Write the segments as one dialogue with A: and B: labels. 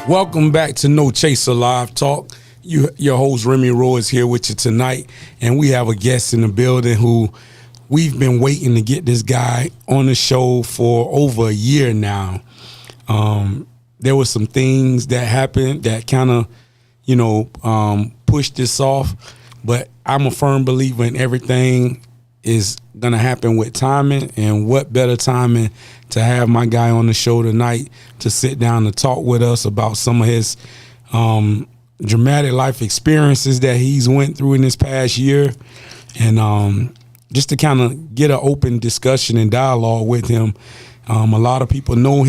A: Welcome back to No Chaser Live Talk. Your host Remy Roe is here with you tonight, and we have a guest in the building who we've been waiting to get this guy on the show for over a year now. There were some things that happened that kind of, pushed this off, but I'm a firm believer in everything is going to happen with timing, and what better timing to have my guy on the show tonight to sit down and talk with us about some of his dramatic life experiences that he's went through in this past year, and just to kind of get an open discussion and dialogue with him. A lot of people know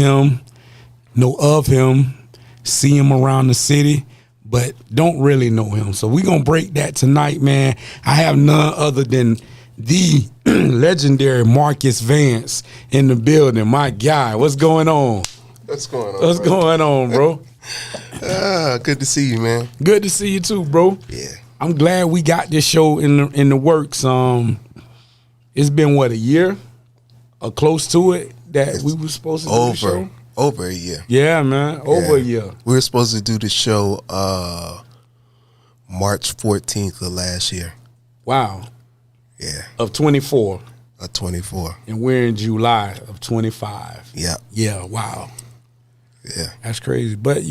A: of him, see him around the city, but don't really know him. So we're going to break that tonight, man. I have none other than the legendary Markus Vance in the building. My guy, what's going on?
B: What's going on?
A: What's going on, bro?
B: Good to see you, man.
A: Good to see you too, bro.
B: Yeah.
A: I'm glad we got this show in the works. It's been what, a year or close to it that we were supposed to do the show?
B: Over a year.
A: Yeah, man. Over a year.
B: We were supposed to do the show March 14th of last year.
A: Wow.
B: Yeah.
A: Of 24.
B: Of 24.
A: And we're in July of 25.
B: Yeah.
A: Yeah, wow.
B: Yeah.
A: That's crazy. But,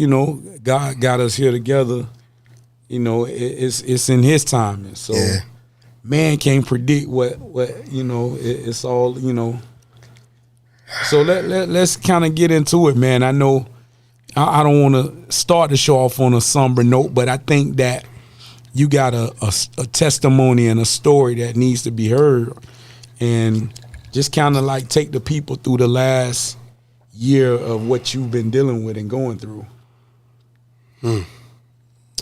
A: God got us here together. It's in his timing. So man can't predict what it's all, So let's kind of get into it, man. I know I don't want to start the show off on a somber note, but I think that you got a testimony and a story that needs to be heard, and just kind of like take the people through the last year of what you've been dealing with and going through.
B: All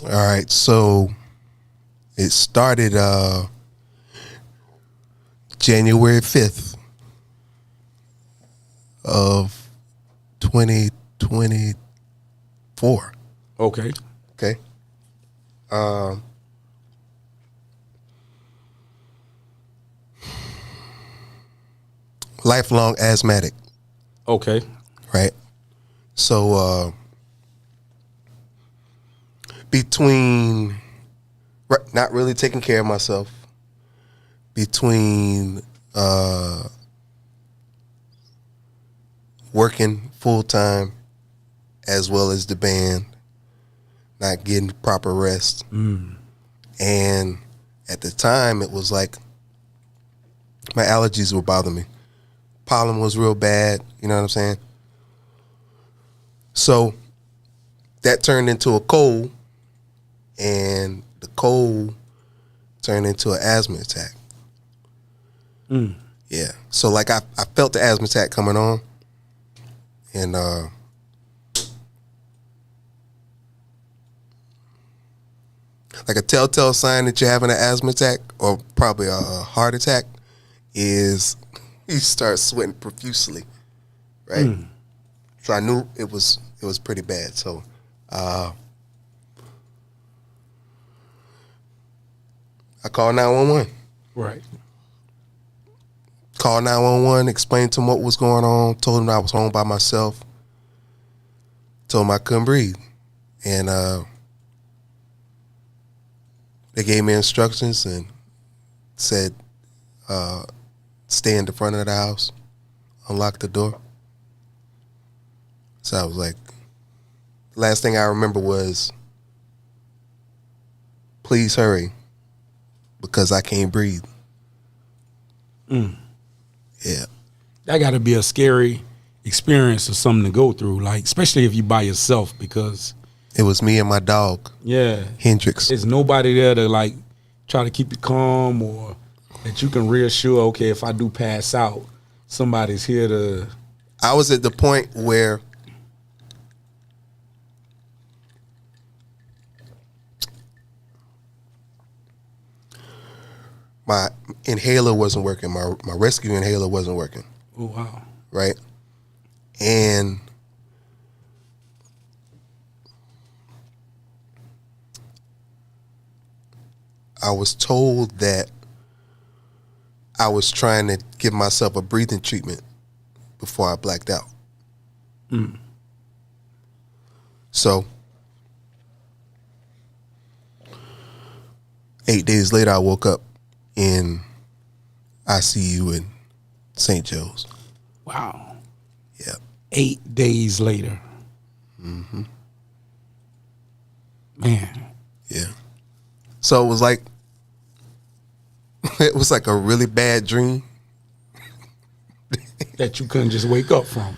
B: right, so it started January 5th of 2024.
A: Okay.
B: Lifelong asthmatic.
A: Okay.
B: Right. So between not really taking care of myself, between working full time as well as the band, not getting proper rest. And at the time it was like my allergies were bothering me. Pollen was real bad, you know what I'm saying? So that turned into a cold, and the cold turned into an asthma attack. Yeah. So like I felt the asthma attack coming on, and like a telltale sign that you're having an asthma attack or probably a heart attack is you start sweating profusely, right? So I knew it was pretty bad. So I called 911.
A: Right.
B: Called 911, explained to them what was going on, told them I was home by myself, told them I couldn't breathe. And they gave me instructions and said, stay in the front of the house, unlock the door. So I was like, the last thing I remember was, please hurry, because I can't breathe. Yeah.
A: That got to be a scary experience or something to go through, like, especially if you by yourself, because
B: it was me and my dog.
A: Yeah.
B: Hendrix.
A: There's nobody there to like try to keep you calm, or that you can reassure, okay, if I do pass out, somebody's here to.
B: I was at the point where my inhaler wasn't working. My rescue inhaler wasn't working.
A: Oh, wow.
B: Right? And I was told that I was trying to give myself a breathing treatment before I blacked out.
A: Mm.
B: So 8 days later, I woke up in ICU in St. Joe's.
A: Wow.
B: Yeah.
A: 8 days later.
B: Mm-hmm.
A: Man.
B: Yeah. So it was like a really bad dream
A: That you couldn't just wake up from.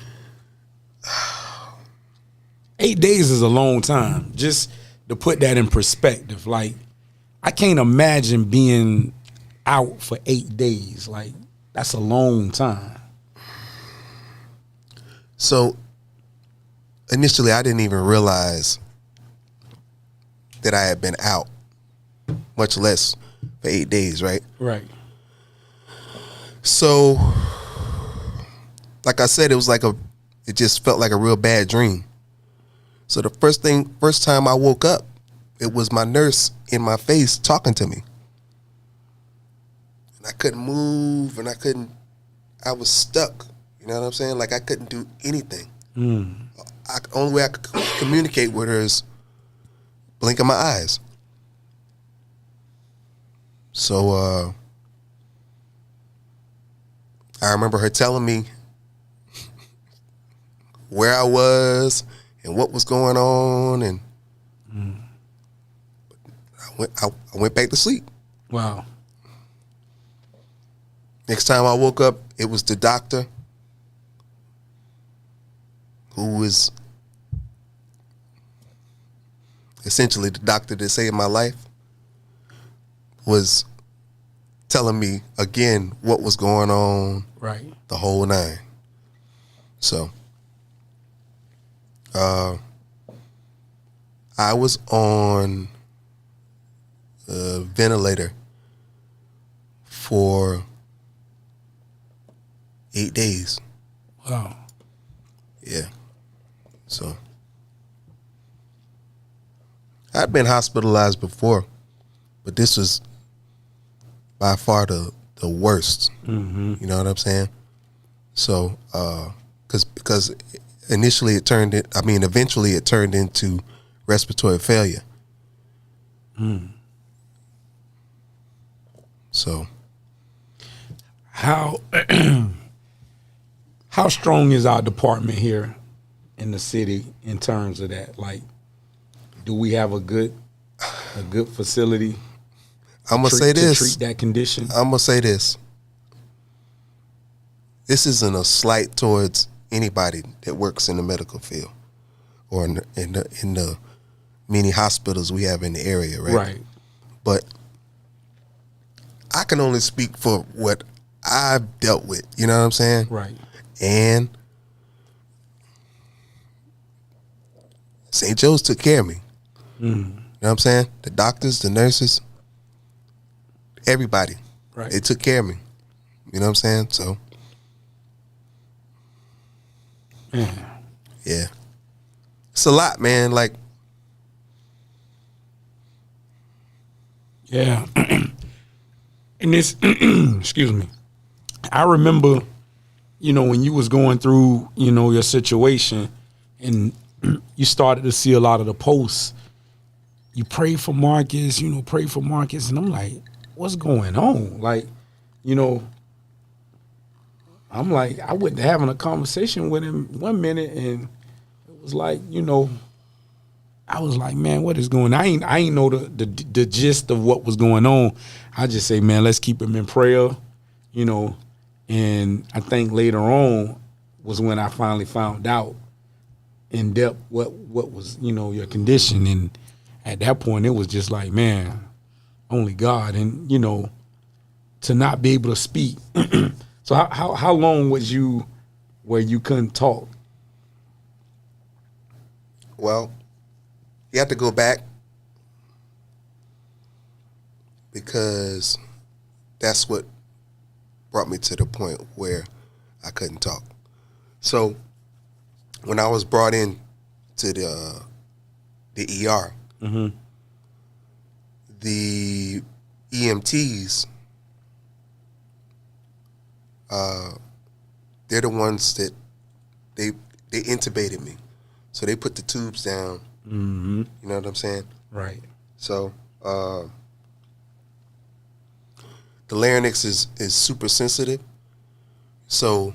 A: 8 days is a long time. Just to put that in perspective, like, I can't imagine being out for 8 days. Like, that's a long time.
B: So initially, I didn't even realize that I had been out, much less for 8 days, right?
A: Right.
B: So, like I said, it just felt like a real bad dream. So the first time I woke up, it was my nurse in my face talking to me. And I couldn't move, and I was stuck. You know what I'm saying? Like, I couldn't do anything. Only way I could communicate with her is blinking my eyes. So I remember her telling me where I was and what was going on, and I went back to sleep.
A: Wow.
B: Next time I woke up, it was the doctor who was essentially the doctor that saved my life, was telling me again what was going on,
A: Right.
B: the whole nine. So I was on a ventilator for 8 days.
A: Wow.
B: Yeah. So I'd been hospitalized before, but this was by far the worst.
A: Mm-hmm.
B: You know what I'm saying? So, because eventually it turned into respiratory failure. So,
A: How strong is our department here in the city in terms of that? Like, do we have a good facility
B: I'm gonna say this.
A: to treat that condition?
B: I'm gonna say this. This isn't a slight towards anybody that works in the medical field or in the many hospitals we have in the area, right?
A: Right.
B: But I can only speak for what I've dealt with. You know what I'm saying?
A: Right.
B: And St. Joe's took care of me. You know what I'm saying? The doctors, the nurses, everybody.
A: Right.
B: They took care of me. You know what I'm saying? So, yeah. It's a lot, man. Like,
A: yeah. And this, excuse me, I remember, when you was going through, your situation and you started to see a lot of the posts, you pray for Marcus, pray for Marcus. And I'm like, what's going on? Like, I'm like, I went to having a conversation with him one minute and it was like, I was like, man, what is going on? I ain't know the gist of what was going on. I just say, man, let's keep him in prayer, and I think later on was when I finally found out in depth what was, your condition. And at that point it was just like, man, only God. And, to not be able to speak. So how long was you where you couldn't talk?
B: well, you have to go back because that's what brought me to the point where I couldn't talk. So when I was brought in to the ER, the EMTs, they're the ones that they intubated me. So they put the tubes down. You know what I'm saying?
A: Right.
B: So the larynx is super sensitive. So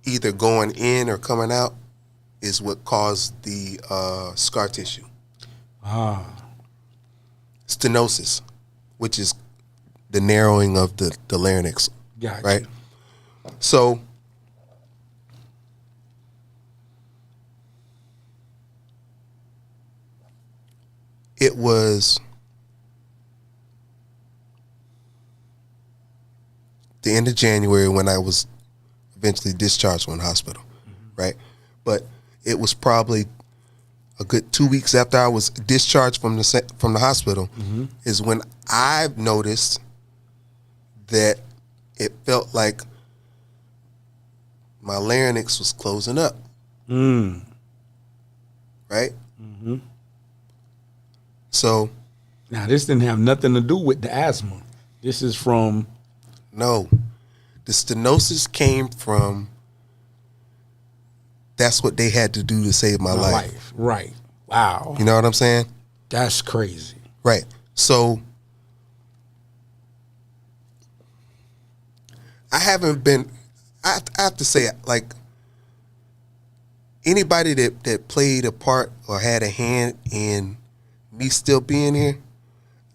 B: either going in or coming out is what caused the scar tissue. Stenosis, which is the narrowing of the larynx.
A: Gotcha.
B: Right? So it was the end of January when I was eventually discharged from the hospital, right? But it was probably a good 2 weeks after I was discharged from the hospital is when I noticed that it felt like my larynx was closing up. Right? So
A: now this didn't have nothing to do with the asthma. This is from
B: no. The stenosis came from that's what they had to do to save my life.
A: Right. Wow.
B: You know what I'm saying?
A: That's crazy.
B: Right. So I haven't been I have to say, like, anybody that played a part or had a hand in me still being here,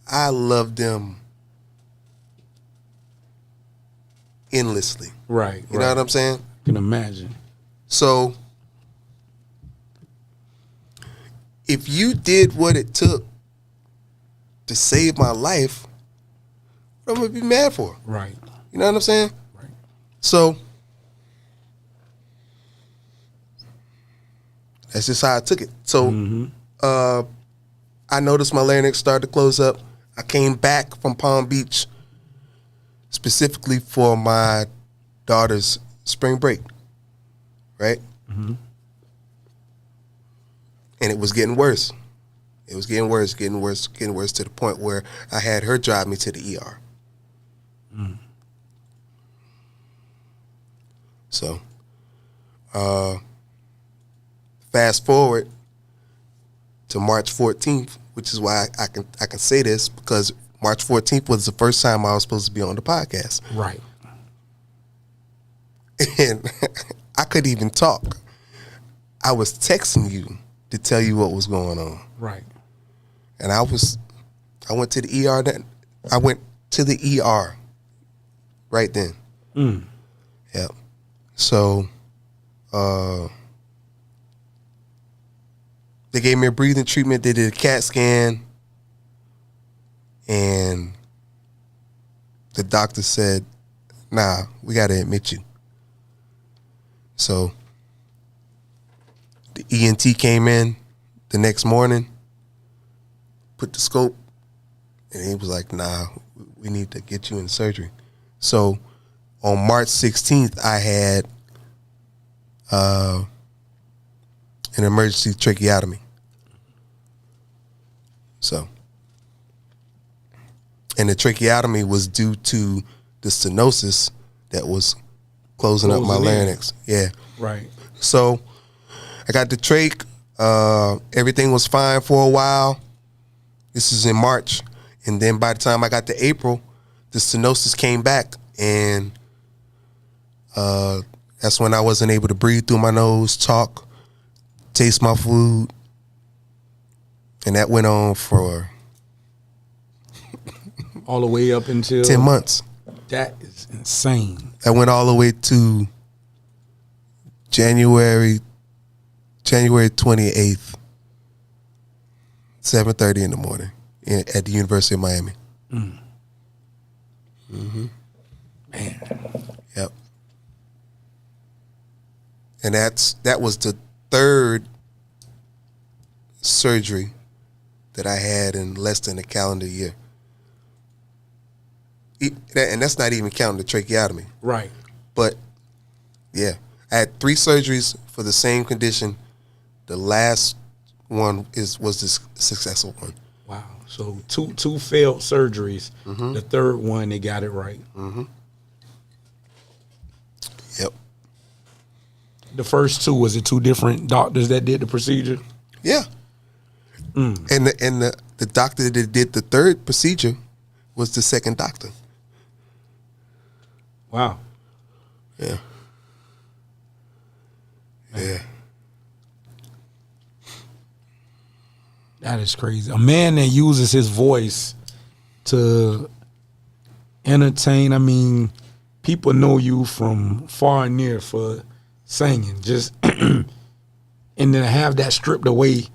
B: I love them endlessly.
A: Right.
B: You know what I'm saying?
A: I can imagine.
B: So if you did what it took to save my life, what am I gonna be mad for?
A: Right.
B: You know what I'm saying?
A: Right.
B: So that's just how I took it. So I noticed my larynx started to close up. I came back from Palm Beach specifically for my daughter's spring break, right? And it was getting worse. It was getting worse to the point where I had her drive me to the ER. So, fast forward to March 14th, which is why I can say this, because March 14th was the first time I was supposed to be on the podcast.
A: Right.
B: And I couldn't even talk. I was texting you to tell you what was going on.
A: Right.
B: And I went to the ER then. I went to the ER right then. Yep. So they gave me a breathing treatment. They did a CAT scan. And the doctor said, nah, we got to admit you. So the ENT came in the next morning, put the scope, and he was like, nah, we need to get you in surgery. So on March 16th, I had an emergency tracheotomy. So, and the tracheotomy was due to the stenosis that was closing up my larynx. Yeah.
A: Right.
B: So I got the trach. Everything was fine for a while. This is in March. And then by the time I got to April, the stenosis came back. And that's when I wasn't able to breathe through my nose, talk, taste my food. And that went on for
A: all the way up until
B: 10 months.
A: That is insane.
B: That went all the way to January 28th, 7:30 in the morning at the University of Miami.
A: Man.
B: Yep. And that was the third surgery that I had in less than a calendar year. And that's not even counting the tracheotomy.
A: Right.
B: But, yeah, I had 3 surgeries for the same condition. The last one was the successful one.
A: Wow. So two failed surgeries. The third one, they got it right.
B: Yep.
A: The first 2, was it 2 different doctors that did the procedure?
B: Yeah. And the doctor that did the third procedure was the second doctor.
A: Wow.
B: Yeah. Yeah.
A: That is crazy. A man that uses his voice to entertain. I mean, people know you from far and near for singing. Just and then have that stripped away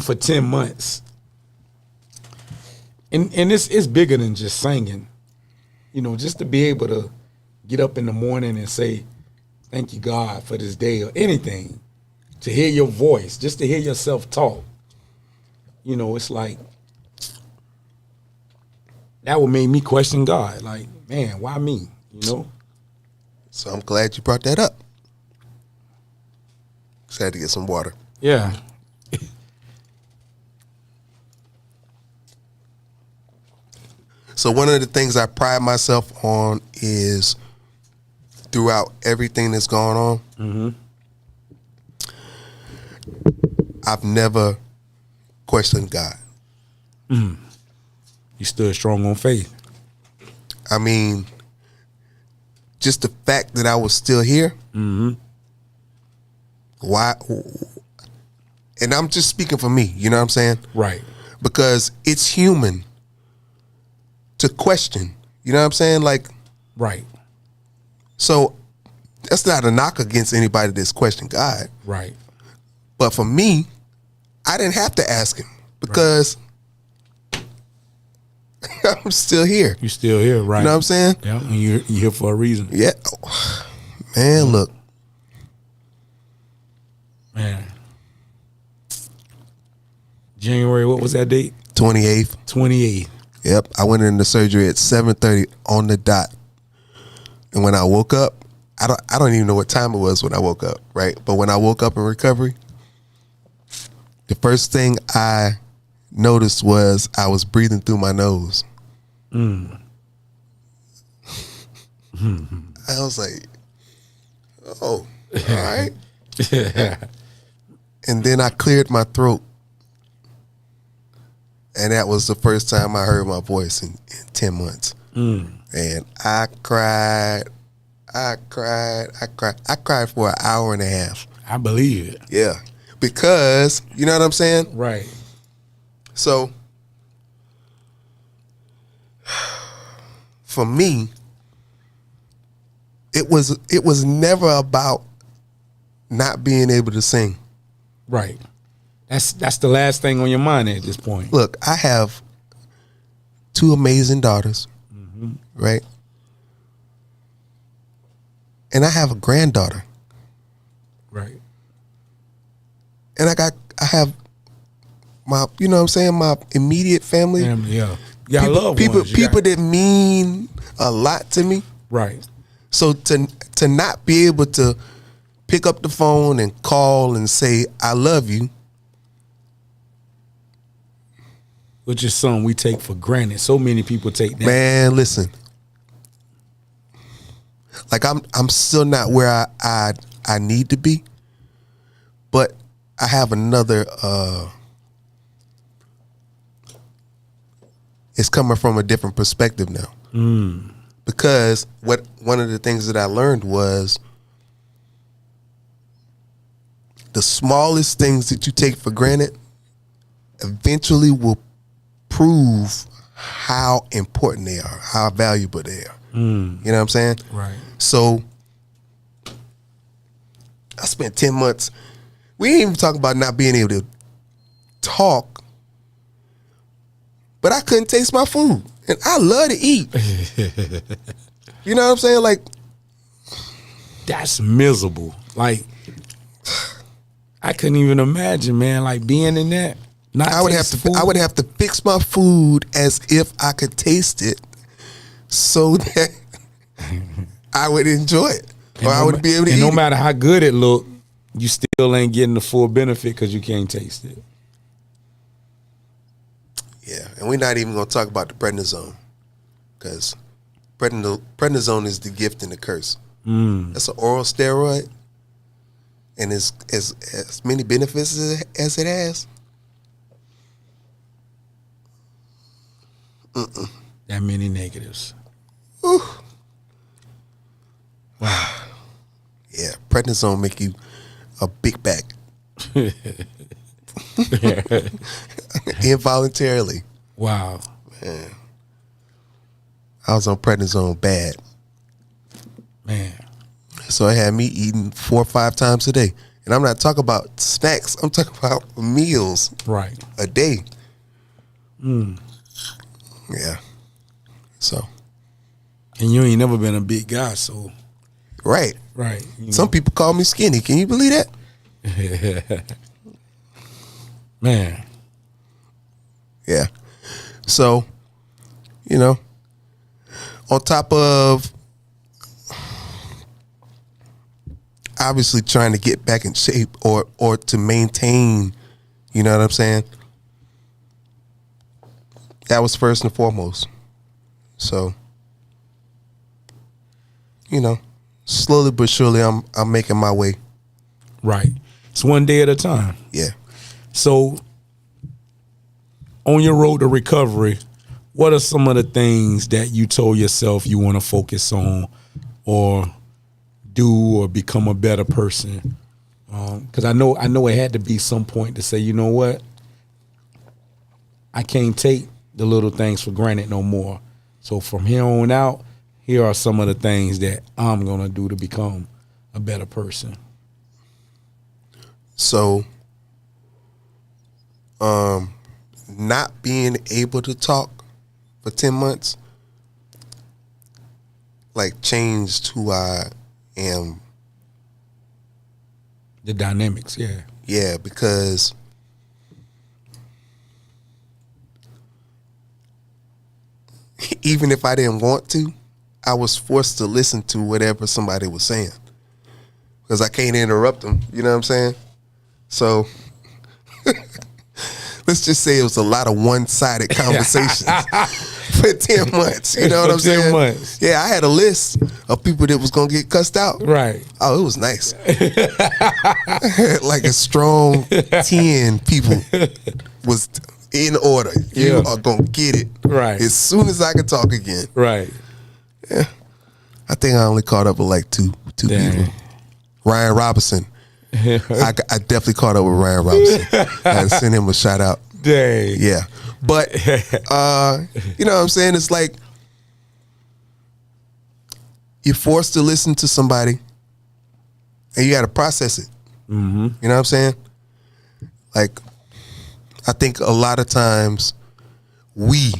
A: for 10 months. And it's bigger than just singing. You know, just to be able to get up in the morning and say, thank you, God, for this day or anything. To hear your voice, just to hear yourself talk. You know, it's like, that would make me question God. Like, man, why me? You know?
B: So I'm glad you brought that up. Just had to get some water.
A: Yeah.
B: So one of the things I pride myself on is throughout everything that's going on, I've never questioned God.
A: You stood strong on faith.
B: I mean, just the fact that I was still here. Why? And I'm just speaking for me. You know what I'm saying?
A: Right.
B: Because it's human to question. You know what I'm saying? Like,
A: Right.
B: so that's not a knock against anybody that's questioned God.
A: Right.
B: But for me, I didn't have to ask him because I'm still here.
A: You still here, right?
B: You know what I'm saying?
A: Yeah, and you're here for a reason.
B: Yeah. Man, look.
A: Man. January, what was that date?
B: 28th.
A: 28th.
B: Yep. I went into surgery at 7:30 on the dot. And when I woke up, I don't even know what time it was when I woke up, right? But when I woke up in recovery, the first thing I noticed was I was breathing through my nose. I was like, oh, all right. And then I cleared my throat. And that was the first time I heard my voice in 10 months. And I cried. I cried for an hour and a half.
A: I believe it.
B: Yeah. Because, you know what I'm saying?
A: Right.
B: So, for me, it was never about not being able to sing.
A: Right. That's the last thing on your mind at this point.
B: Look, I have 2 amazing daughters, right? And I have a granddaughter.
A: Right.
B: And I have my, you know what I'm saying, my immediate family.
A: Yeah. Yeah, I love
B: people that mean a lot to me.
A: Right.
B: So to not be able to pick up the phone and call and say I love you,
A: which is something we take for granted. So many people take that.
B: man, listen. Like I'm still not where I need to be, but I have another. It's coming from a different perspective now. Because one of the things that I learned was the smallest things that you take for granted eventually will prove how important they are, how valuable they are. You know what I'm saying?
A: Right.
B: So I spent 10 months. We ain't even talking about not being able to talk, but I couldn't taste my food. And I love to eat. You know what I'm saying? Like,
A: that's miserable. Like, I couldn't even imagine, man, like being in that.
B: I would have to fix my food as if I could taste it so that I would enjoy it. Or I would be able to eat it.
A: And no matter how good it looked, you still ain't getting the full benefit because you can't taste it.
B: Yeah, and we're not even going to talk about the prednisone because prednisone is the gift and the curse. That's an oral steroid, and it's as many benefits as it has.
A: That many negatives.
B: Whew. prednisone make you a big back. Involuntarily.
A: Wow.
B: Man. I was on prednisone bad.
A: Man.
B: So it had me eating 4 or 5 times a day. And I'm not talking about snacks. I'm talking about meals.
A: Right.
B: A day.
A: Mm.
B: Yeah. So.
A: And you ain't never been a big guy, so.
B: Right.
A: Right.
B: Some people call me skinny. Can you believe that?
A: Man.
B: Yeah. So, you know, on top of obviously trying to get back in shape or to maintain, you know what I'm saying? That was first and foremost. So, you know, slowly but surely I'm making my way.
A: Right. It's one day at a time.
B: Yeah.
A: So, on your road to recovery, what are some of the things that you told yourself you want to focus on or do or become a better person? Because I know it had to be some point to say, you know what? I can't take the little things for granted no more. So from here on out, here are some of the things that I'm going to do to become a better person.
B: So, not being able to talk for 10 months, like, changed who I am.
A: The dynamics, yeah.
B: Yeah, because even if I didn't want to, I was forced to listen to whatever somebody was saying because I can't interrupt them. You know what I'm saying? So let's just say it was a lot of one-sided conversations for 10 months. You know what I'm saying?
A: 10 months.
B: Yeah, I had a list of people that was going to get cussed out.
A: Right.
B: Oh, it was nice. Like a strong 10 people was in order. You are going to get it.
A: Right.
B: As soon as I can talk again.
A: Right.
B: Yeah. I think I only caught up with like two people. Ryan Robinson. I definitely caught up with Ryan Robinson. I had to send him a shout out.
A: Dang.
B: Yeah. But, you know what I'm saying? It's like you're forced to listen to somebody and you got to process it. Mm-hmm. You know what I'm saying? Like, I think a lot of times we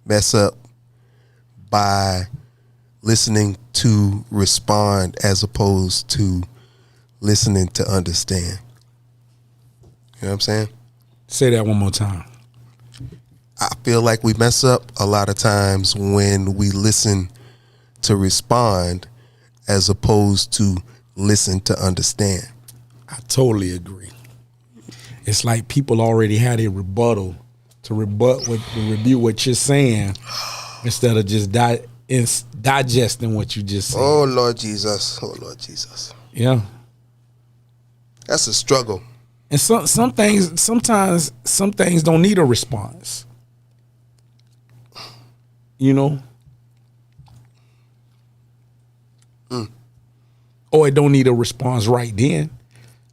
B: mess up by listening to respond as opposed to listening to understand. You know what I'm saying?
A: Say that one more time.
B: I feel like we mess up a lot of times when we listen to respond as opposed to listen to understand.
A: I totally agree. It's like people already had a rebuttal to review what you're saying instead of just digesting what you just said.
B: Oh, Lord Jesus. Oh, Lord Jesus.
A: Yeah.
B: That's a struggle.
A: And sometimes some things don't need a response. You know? Or it don't need a response right then.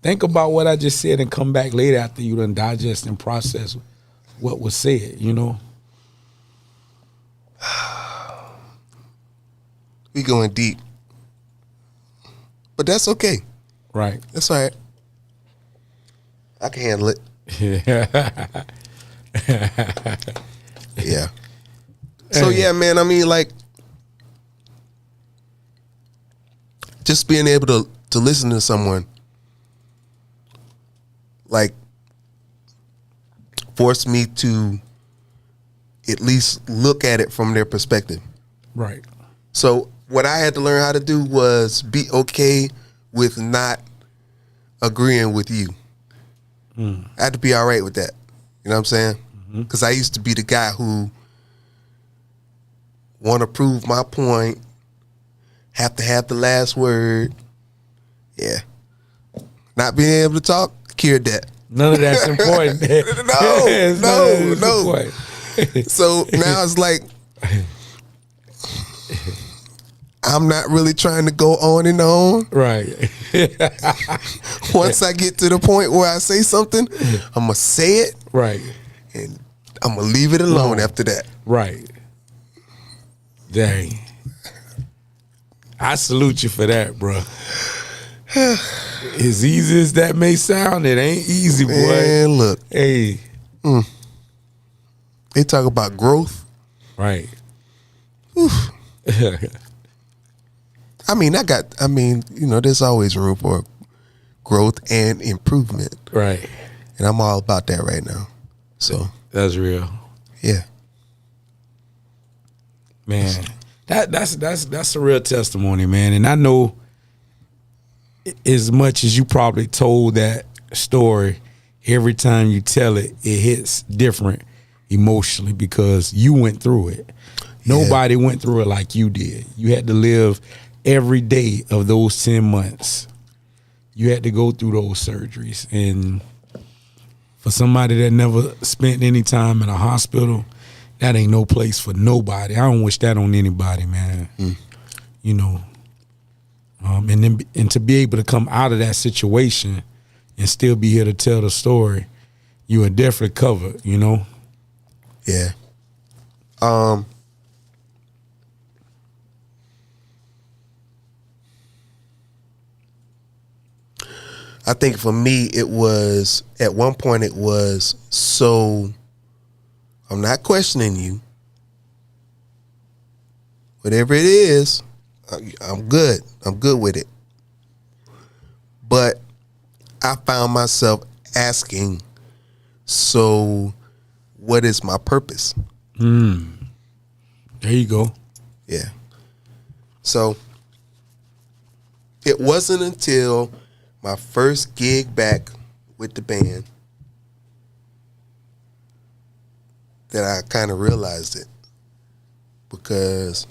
A: Think about what I just said and come back later after you done digest and process what was said, you know?
B: We going deep. But that's okay.
A: Right.
B: That's all right. I can handle it. Yeah. So, yeah, man, I mean, like, just being able to listen to someone, like, forced me to at least look at it from their perspective.
A: Right.
B: So what I had to learn how to do was be okay with not agreeing with you. I had to be all right with that. You know what I'm saying? Because I used to be the guy who want to prove my point, have to have the last word. Yeah. Not being able to talk, cured that.
A: None of that's important.
B: No. So now it's like, I'm not really trying to go on and on.
A: Right.
B: Once I get to the point where I say something, I'm going to say it.
A: Right.
B: And I'm going to leave it alone after that.
A: Right. Dang. I salute you for that, bro. As easy as that may sound, it ain't easy, boy.
B: Man, look.
A: Hey.
B: They talk about growth.
A: Right.
B: I mean, there's always room for growth and improvement.
A: Right.
B: And I'm all about that right now. So
A: that's real.
B: Yeah.
A: Man. That's a real testimony, man. And I know as much as you probably told that story, every time you tell it, it hits different emotionally because you went through it. Nobody went through it like you did. You had to live every day of those 10 months. You had to go through those surgeries. And for somebody that never spent any time in a hospital, that ain't no place for nobody. I don't wish that on anybody, man. You know, and to be able to come out of that situation and still be here to tell the story, you are definitely covered, you know?
B: Yeah. I think for me, it was, at one point it was, so I'm not questioning you. Whatever it is, I'm good. I'm good with it. But I found myself asking, so what is my purpose?
A: There you go.
B: Yeah. So it wasn't until my first gig back with the band that I kind of realized it, because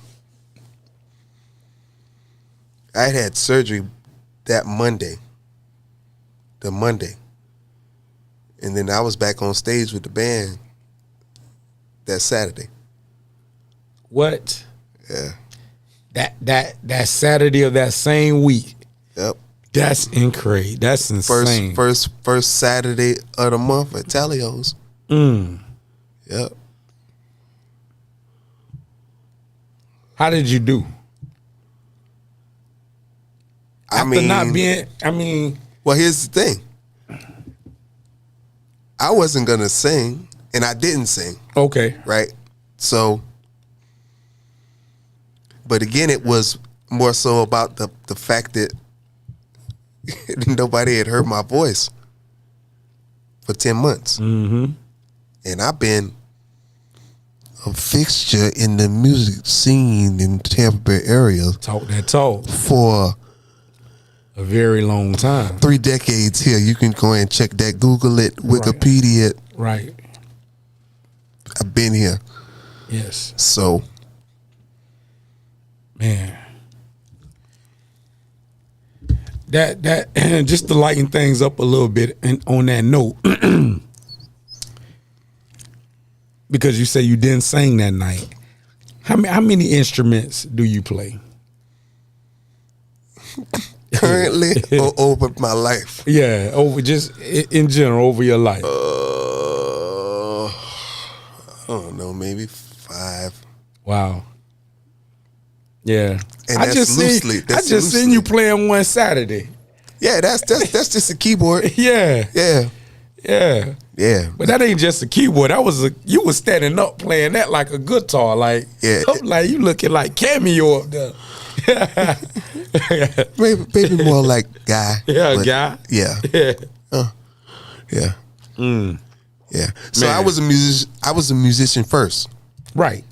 B: I had surgery that Monday, and then I was back on stage with the band that Saturday.
A: What?
B: Yeah.
A: That Saturday of that same week.
B: Yep.
A: That's incredible. That's insane.
B: First Saturday of the month at Talio's. Yep.
A: How did you do? Well,
B: here's the thing. I wasn't gonna sing, and I didn't sing.
A: Okay.
B: Right? So, but again, it was more so about the fact that nobody had heard my voice for 10 months.
A: Mm-hmm.
B: And I've been a fixture in the music scene in the Tampa Bay area.
A: Talk that talk.
B: For
A: a very long time.
B: 3 decades here. You can go and check that, Google it, Wikipedia it.
A: Right.
B: I've been here.
A: Yes.
B: So.
A: Man. That just to lighten things up a little bit, and on that note, because you say you didn't sing that night, how many instruments do you play
B: currently or over my life?
A: Yeah, over just in general over your life.
B: I don't know, maybe 5.
A: Wow. Yeah,
B: and
A: I just seen you playing one Saturday.
B: Yeah, that's just a keyboard.
A: Yeah. But that ain't just a keyboard. You was standing up playing that like a guitar, like like you looking like Cameo up there.
B: maybe more like Guy.
A: Yeah, Guy.
B: Yeah. Yeah. Yeah. So
A: Man.
B: I was a musician first.
A: Right.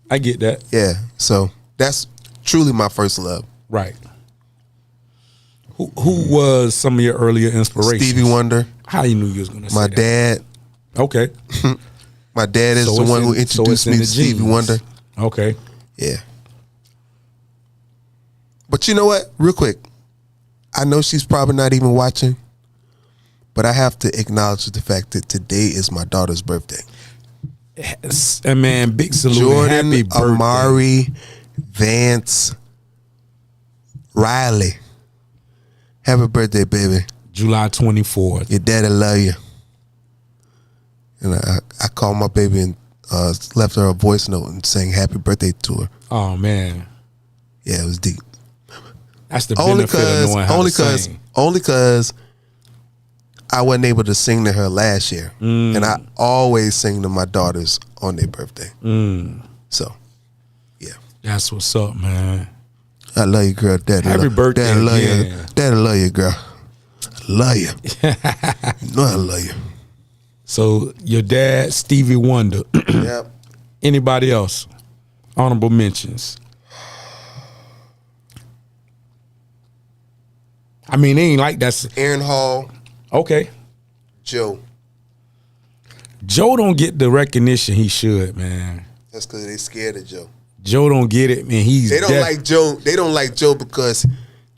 A: I get that.
B: Yeah. So that's truly my first love.
A: Right. Who was some of your earlier inspirations?
B: Stevie Wonder.
A: How you knew you was gonna say
B: my
A: that?
B: dad.
A: Okay.
B: My dad is the one who introduced me to Stevie Wonder.
A: Okay.
B: Yeah. But you know what? Real quick. I know she's probably not even watching, but I have to acknowledge the fact that today is my daughter's birthday.
A: And man, big salute.
B: Jordan
A: Happy birthday.
B: Amari Vance Riley. Happy birthday, baby.
A: July 24th.
B: Your daddy love you. And I called my baby and left her a voice note and sang happy birthday to her.
A: Oh, man.
B: Yeah, it was deep.
A: That's the benefit of knowing how to sing.
B: Only because I wasn't able to sing to her last year. And I always sing to my daughters on their birthday. So, yeah.
A: That's what's up, man.
B: I love you, girl. Daddy
A: Happy birthday.
B: Daddy love you.
A: Yeah.
B: Daddy love you, girl. I love you. You know I love you.
A: So your dad, Stevie Wonder.
B: Yep.
A: Anybody else? Honorable mentions. I mean, it ain't like that's
B: Aaron Hall.
A: okay.
B: Joe.
A: Joe don't get the recognition he should, man.
B: That's because they scared of Joe.
A: Joe don't get it, man.
B: They don't like Joe. They don't like Joe because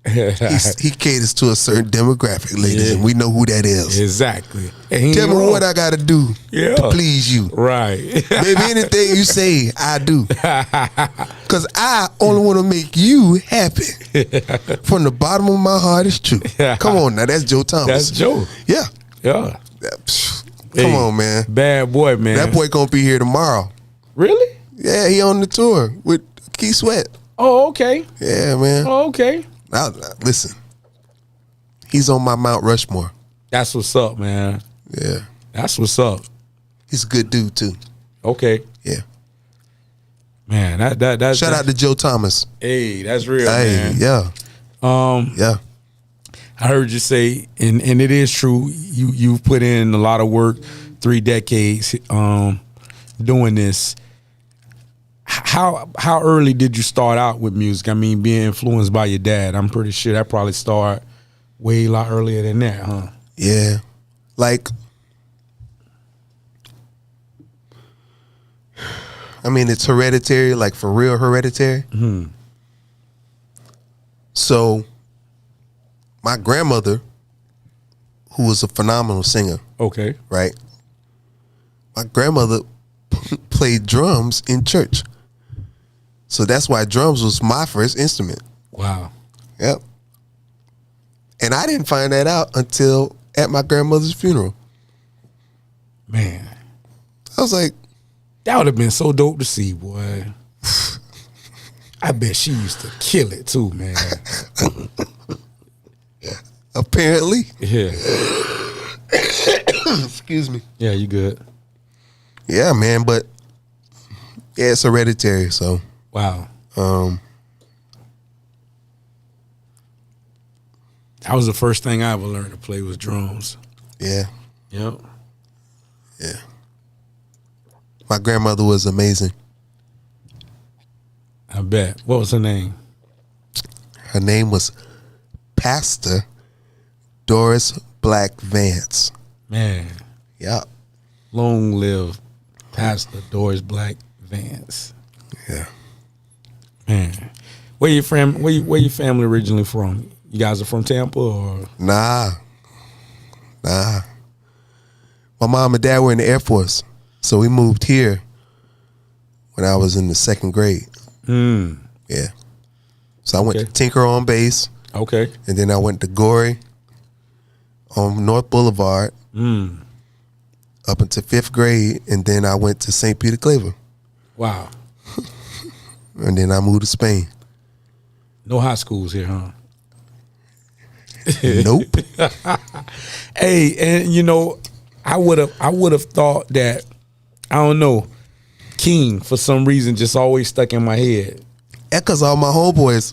B: he caters to a certain demographic, ladies, and we know who that is.
A: Exactly.
B: Tell me what I got to do to please you.
A: Right.
B: Baby, anything you say, I do. Because I only want to make you happy. From the bottom of my heart, it's true. Come on now, that's Joe Thomas.
A: That's Joe.
B: Yeah.
A: Yeah.
B: Come on, man.
A: Bad boy, man.
B: That boy going to be here tomorrow.
A: Really?
B: Yeah, he on the tour with Keith Sweat.
A: Oh, okay.
B: Yeah, man.
A: Oh, okay.
B: Now, listen, he's on my Mount Rushmore.
A: That's what's up, man.
B: Yeah.
A: That's what's up.
B: He's a good dude, too.
A: Okay.
B: Yeah.
A: Man, that
B: Shout out to Joe Thomas.
A: Hey, that's real,
B: Hey,
A: man.
B: yeah. Yeah.
A: I heard you say, and it is true, you've put in a lot of work, 3 decades doing this. How early did you start out with music? I mean, being influenced by your dad, I'm pretty sure that probably started way a lot earlier than that, huh?
B: Yeah. Like, I mean, it's hereditary, like for real hereditary.
A: Mm-hmm.
B: So, my grandmother, who was a phenomenal singer,
A: Okay.
B: right? My grandmother played drums in church. So that's why drums was my first instrument.
A: Wow.
B: Yep. And I didn't find that out until at my grandmother's funeral.
A: Man.
B: I was like,
A: That would have been so dope to see, boy. I bet she used to kill it too, man.
B: apparently.
A: Yeah.
B: Excuse me.
A: Yeah, you good.
B: Yeah, man, but yeah, it's hereditary, so
A: Wow. That was the first thing I ever learned to play was drums.
B: yeah.
A: Yep.
B: Yeah. My grandmother was amazing.
A: I bet. What was her name?
B: Her name was Pastor Doris Black Vance.
A: Man.
B: Yep.
A: Long live Pastor Doris Black Vance.
B: Yeah.
A: Man. Where your family originally from? You guys are from Tampa or?
B: Nah. My mom and dad were in the Air Force, so we moved here when I was in the 2nd grade. Yeah. So I went to Tinker on bass.
A: Okay.
B: And then I went to Gorey on North Boulevard up until 5th grade, and then I went to St. Peter Claver.
A: Wow.
B: And then I moved to Spain.
A: No high schools here, huh?
B: Nope.
A: Hey, and you know, I would have thought that, I don't know, King for some reason just always stuck in my head.
B: That's because all my homeboys,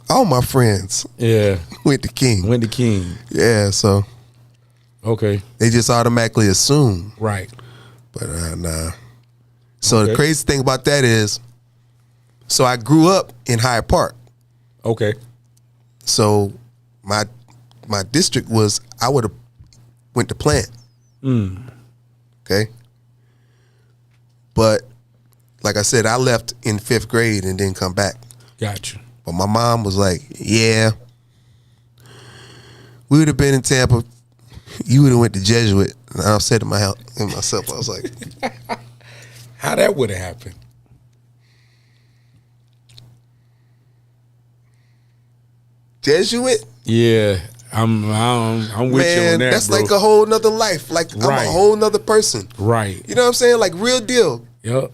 B: all my friends, went to King.
A: Went to King.
B: Yeah, so
A: Okay.
B: they just automatically assume.
A: Right.
B: But nah. So the crazy thing about that is, so I grew up in Hyde Park.
A: Okay.
B: So my district was, I would have went to Plant. Okay. But like I said, I left in 5th grade and didn't come back.
A: Gotcha.
B: But my mom was like, yeah, we would have been in Tampa. You would have went to Jesuit. And I said to myself, I was like,
A: How that would have happened?
B: Jesuit.
A: Yeah, I'm with you on that,
B: that's
A: bro.
B: like a whole nother life. Like I'm
A: Right.
B: a whole nother person.
A: Right.
B: You know what I'm saying? Like real deal.
A: Yep.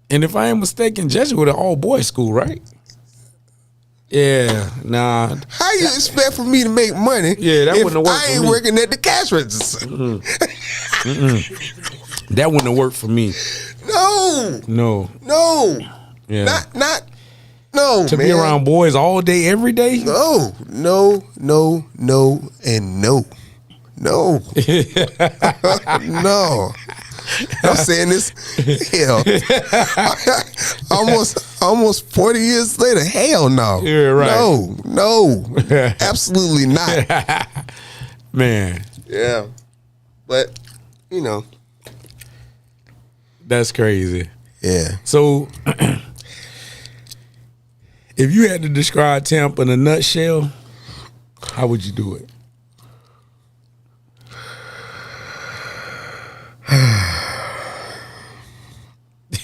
A: And if I ain't mistaken, Jesuit an all boys school, right? Yeah, nah.
B: How you expect for me to make money?
A: Yeah, that
B: if
A: wouldn't have worked
B: I
A: for
B: ain't
A: me.
B: working at the cash register.
A: That wouldn't have worked for me.
B: No.
A: Yeah.
B: Not. No,
A: To
B: man.
A: be around boys all day, every day?
B: No, and no. No. I'm saying this, hell, almost 40 years later, hell no.
A: Yeah, right.
B: No, absolutely not.
A: Man,
B: Yeah, but,
A: that's crazy.
B: yeah.
A: So, if you had to describe Tampa in a nutshell, how would you do it?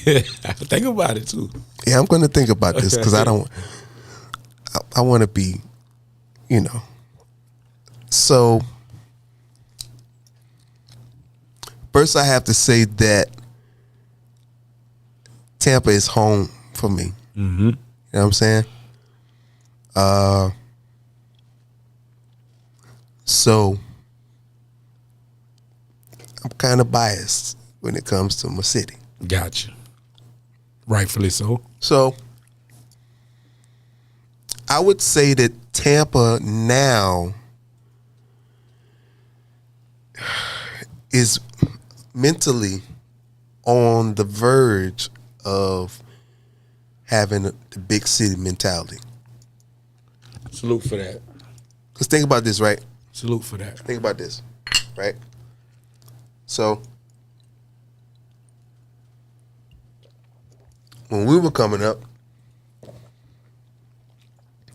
A: Think about it too.
B: Yeah, I'm going to think about this because I want to be, So, first I have to say that Tampa is home for me.
A: Mm-hmm.
B: You know what I'm saying? So, I'm kind of biased when it comes to my city.
A: Gotcha. Rightfully so.
B: So, I would say that Tampa now is mentally on the verge of having the big city mentality.
A: Salute for that.
B: Because think about this, right?
A: Salute for that.
B: Think about this, right? So, when we were coming up,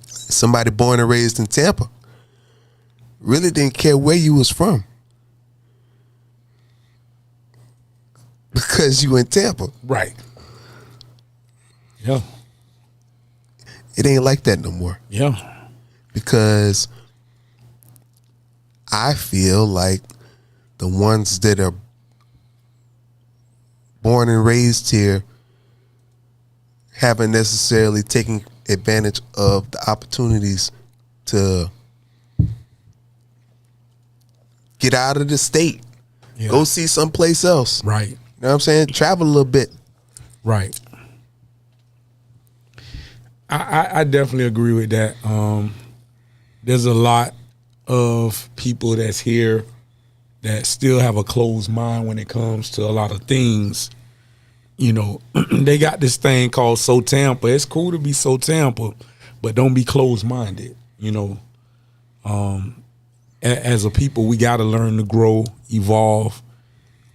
B: somebody born and raised in Tampa really didn't care where you was from because you in Tampa.
A: Right. Yeah.
B: It ain't like that no more.
A: Yeah.
B: Because I feel like the ones that are born and raised here haven't necessarily taken advantage of the opportunities to get out of the state, go see someplace else.
A: Right.
B: You know what I'm saying? Travel a little bit.
A: Right. I definitely agree with that. There's a lot of people that's here that still have a closed mind when it comes to a lot of things. They got this thing called So Tampa. It's cool to be So Tampa, but don't be closed-minded. As a people, we got to learn to grow, evolve.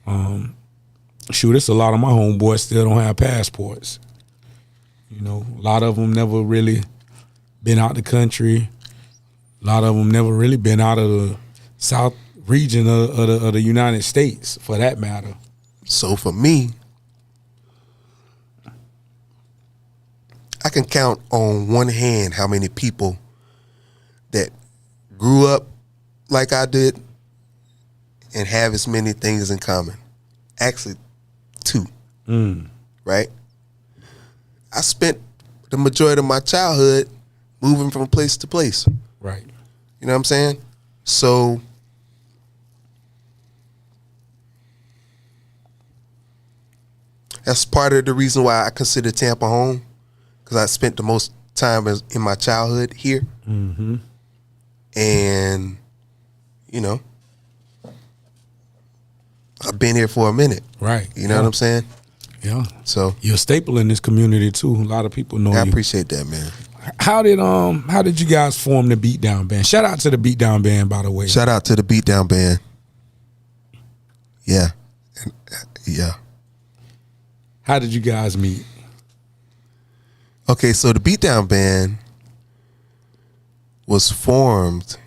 A: It's a lot of my homeboys still don't have passports. A lot of them never really been out the country. A lot of them never really been out of the south region of the United States, for that matter.
B: So for me, I can count on one hand how many people that grew up like I did and have as many things in common. Actually, two. Right? I spent the majority of my childhood moving from place to place.
A: Right.
B: You know what I'm saying? So that's part of the reason why I consider Tampa home, because I spent the most time in my childhood here.
A: Mm-hmm.
B: And, I've been here for a minute.
A: Right.
B: You know what I'm saying?
A: Yeah.
B: So
A: You're a staple in this community too. A lot of people know
B: I
A: you.
B: appreciate that, man.
A: How did you guys form the Beatdown Band? Shout out to the Beatdown Band, by the way.
B: Shout out to the Beatdown Band. Yeah. Yeah.
A: How did you guys meet?
B: Okay, so the Beatdown Band was formed,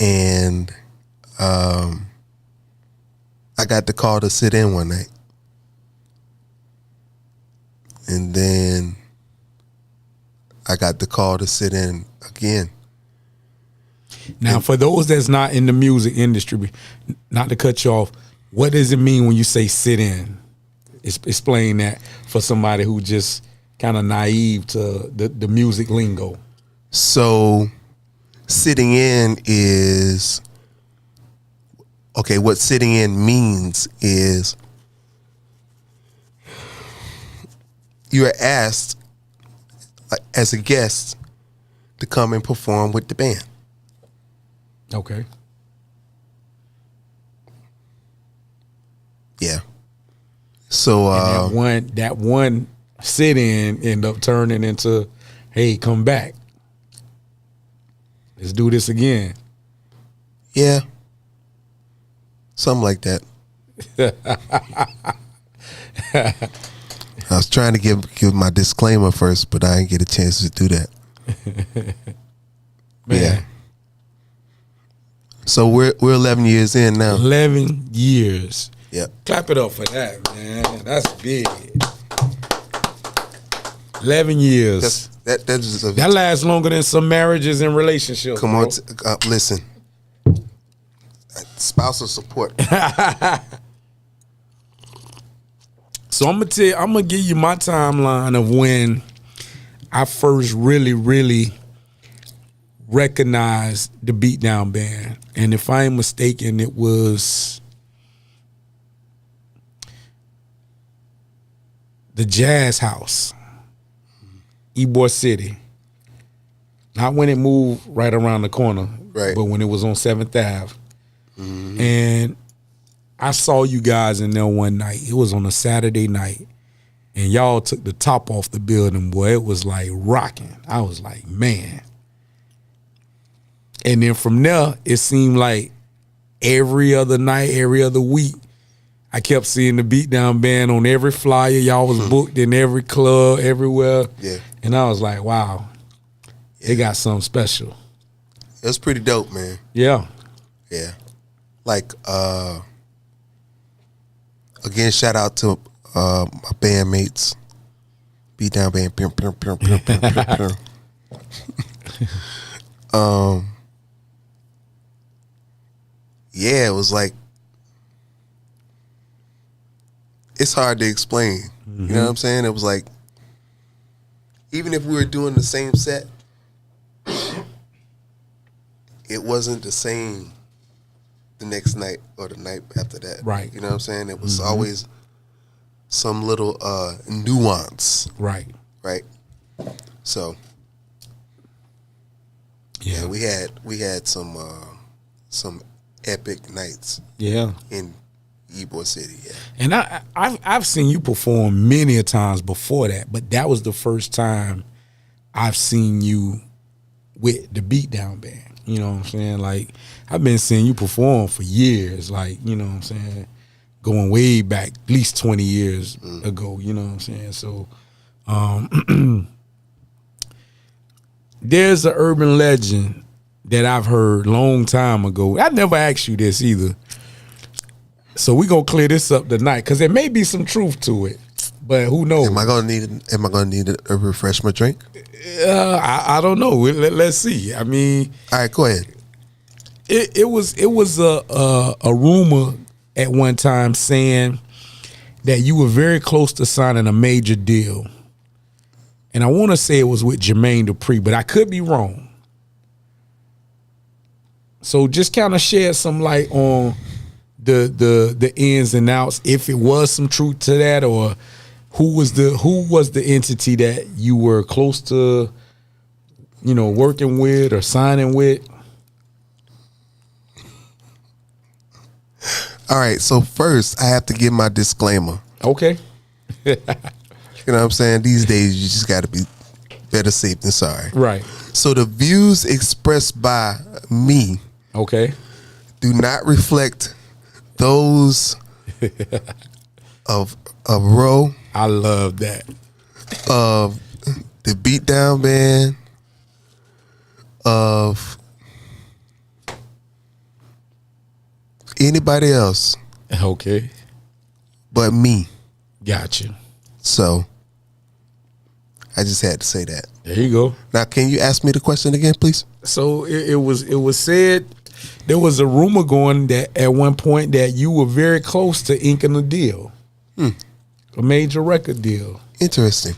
B: and I got the call to sit in one night. And then I got the call to sit in again.
A: Now, for those that's not in the music industry, not to cut you off, what does it mean when you say sit in? Explain that for somebody who just kind of naive to the music lingo.
B: So sitting in is, okay, what sitting in means is you are asked as a guest to come and perform with the band.
A: Okay.
B: Yeah. So
A: and that one sit in end up turning into, hey, come back. Let's do this again.
B: Yeah. Something like that. I was trying to give my disclaimer first, but I didn't get a chance to do that.
A: Man.
B: Yeah. So we're 11 years in now.
A: 11 years.
B: Yeah.
A: Clap it up for that, man. That's big. 11 years.
B: That
A: lasts longer than some marriages and relationships.
B: Come on, listen. Spousal support.
A: So I'm gonna give you my timeline of when I first really recognized the Beatdown Band. And if I ain't mistaken, it was the Jazz House, Ybor City. Not when it moved right around the corner,
B: right,
A: but when it was on 7th Ave.
B: Mm-hmm.
A: And I saw you guys in there one night. It was on a Saturday night. And y'all took the top off the building, boy. It was like rocking. I was like, man. And then from there, it seemed like every other night, every other week, I kept seeing the Beatdown Band on every flyer. Y'all was booked in every club, everywhere.
B: Yeah.
A: And I was like, wow, they got something special.
B: It was pretty dope, man.
A: Yeah.
B: Yeah. Like, again, shout out to my bandmates. Beatdown Band. Yeah, it was like, it's hard to explain. Mm-hmm. You know what I'm saying? It was like, even if we were doing the same set, it wasn't the same the next night or the night after that.
A: Right.
B: You know what I'm saying? It was always some little nuance.
A: Right.
B: Right. So
A: yeah,
B: we had some epic nights.
A: Yeah.
B: In Ybor City, yeah.
A: And I've seen you perform many a times before that, but that was the first time I've seen you with the Beatdown Band. You know what I'm saying? Like, I've been seeing you perform for years, like, you know what I'm saying, going way back, at least 20 years ago, you know what I'm saying? So there's an urban legend that I've heard long time ago. I never asked you this either. So we gonna clear this up tonight because there may be some truth to it, but who knows? Am I gonna
B: need a refreshment drink?
A: I don't know. Let's see. I mean,
B: all right, go ahead.
A: It was a rumor at one time saying that you were very close to signing a major deal, and I want to say it was with Jermaine Dupri, but I could be wrong. So just kind of shed some light on the ins and outs, if it was some truth to that, or who was the entity that you were close to, you know, working with or signing with.
B: All right, so first I have to give my disclaimer.
A: Okay.
B: You know what I'm saying? These days you just got to be better safe than sorry.
A: Right.
B: So the views expressed by me,
A: okay,
B: do not reflect those of Roe.
A: I love that.
B: Of the Beatdown Band. Of anybody else.
A: Okay.
B: But me.
A: Gotcha.
B: So I just had to say that.
A: There you go.
B: Now, can you ask me the question again, please?
A: So it was said there was a rumor going that at one point that you were very close to inking a deal, a major record deal.
B: Interesting.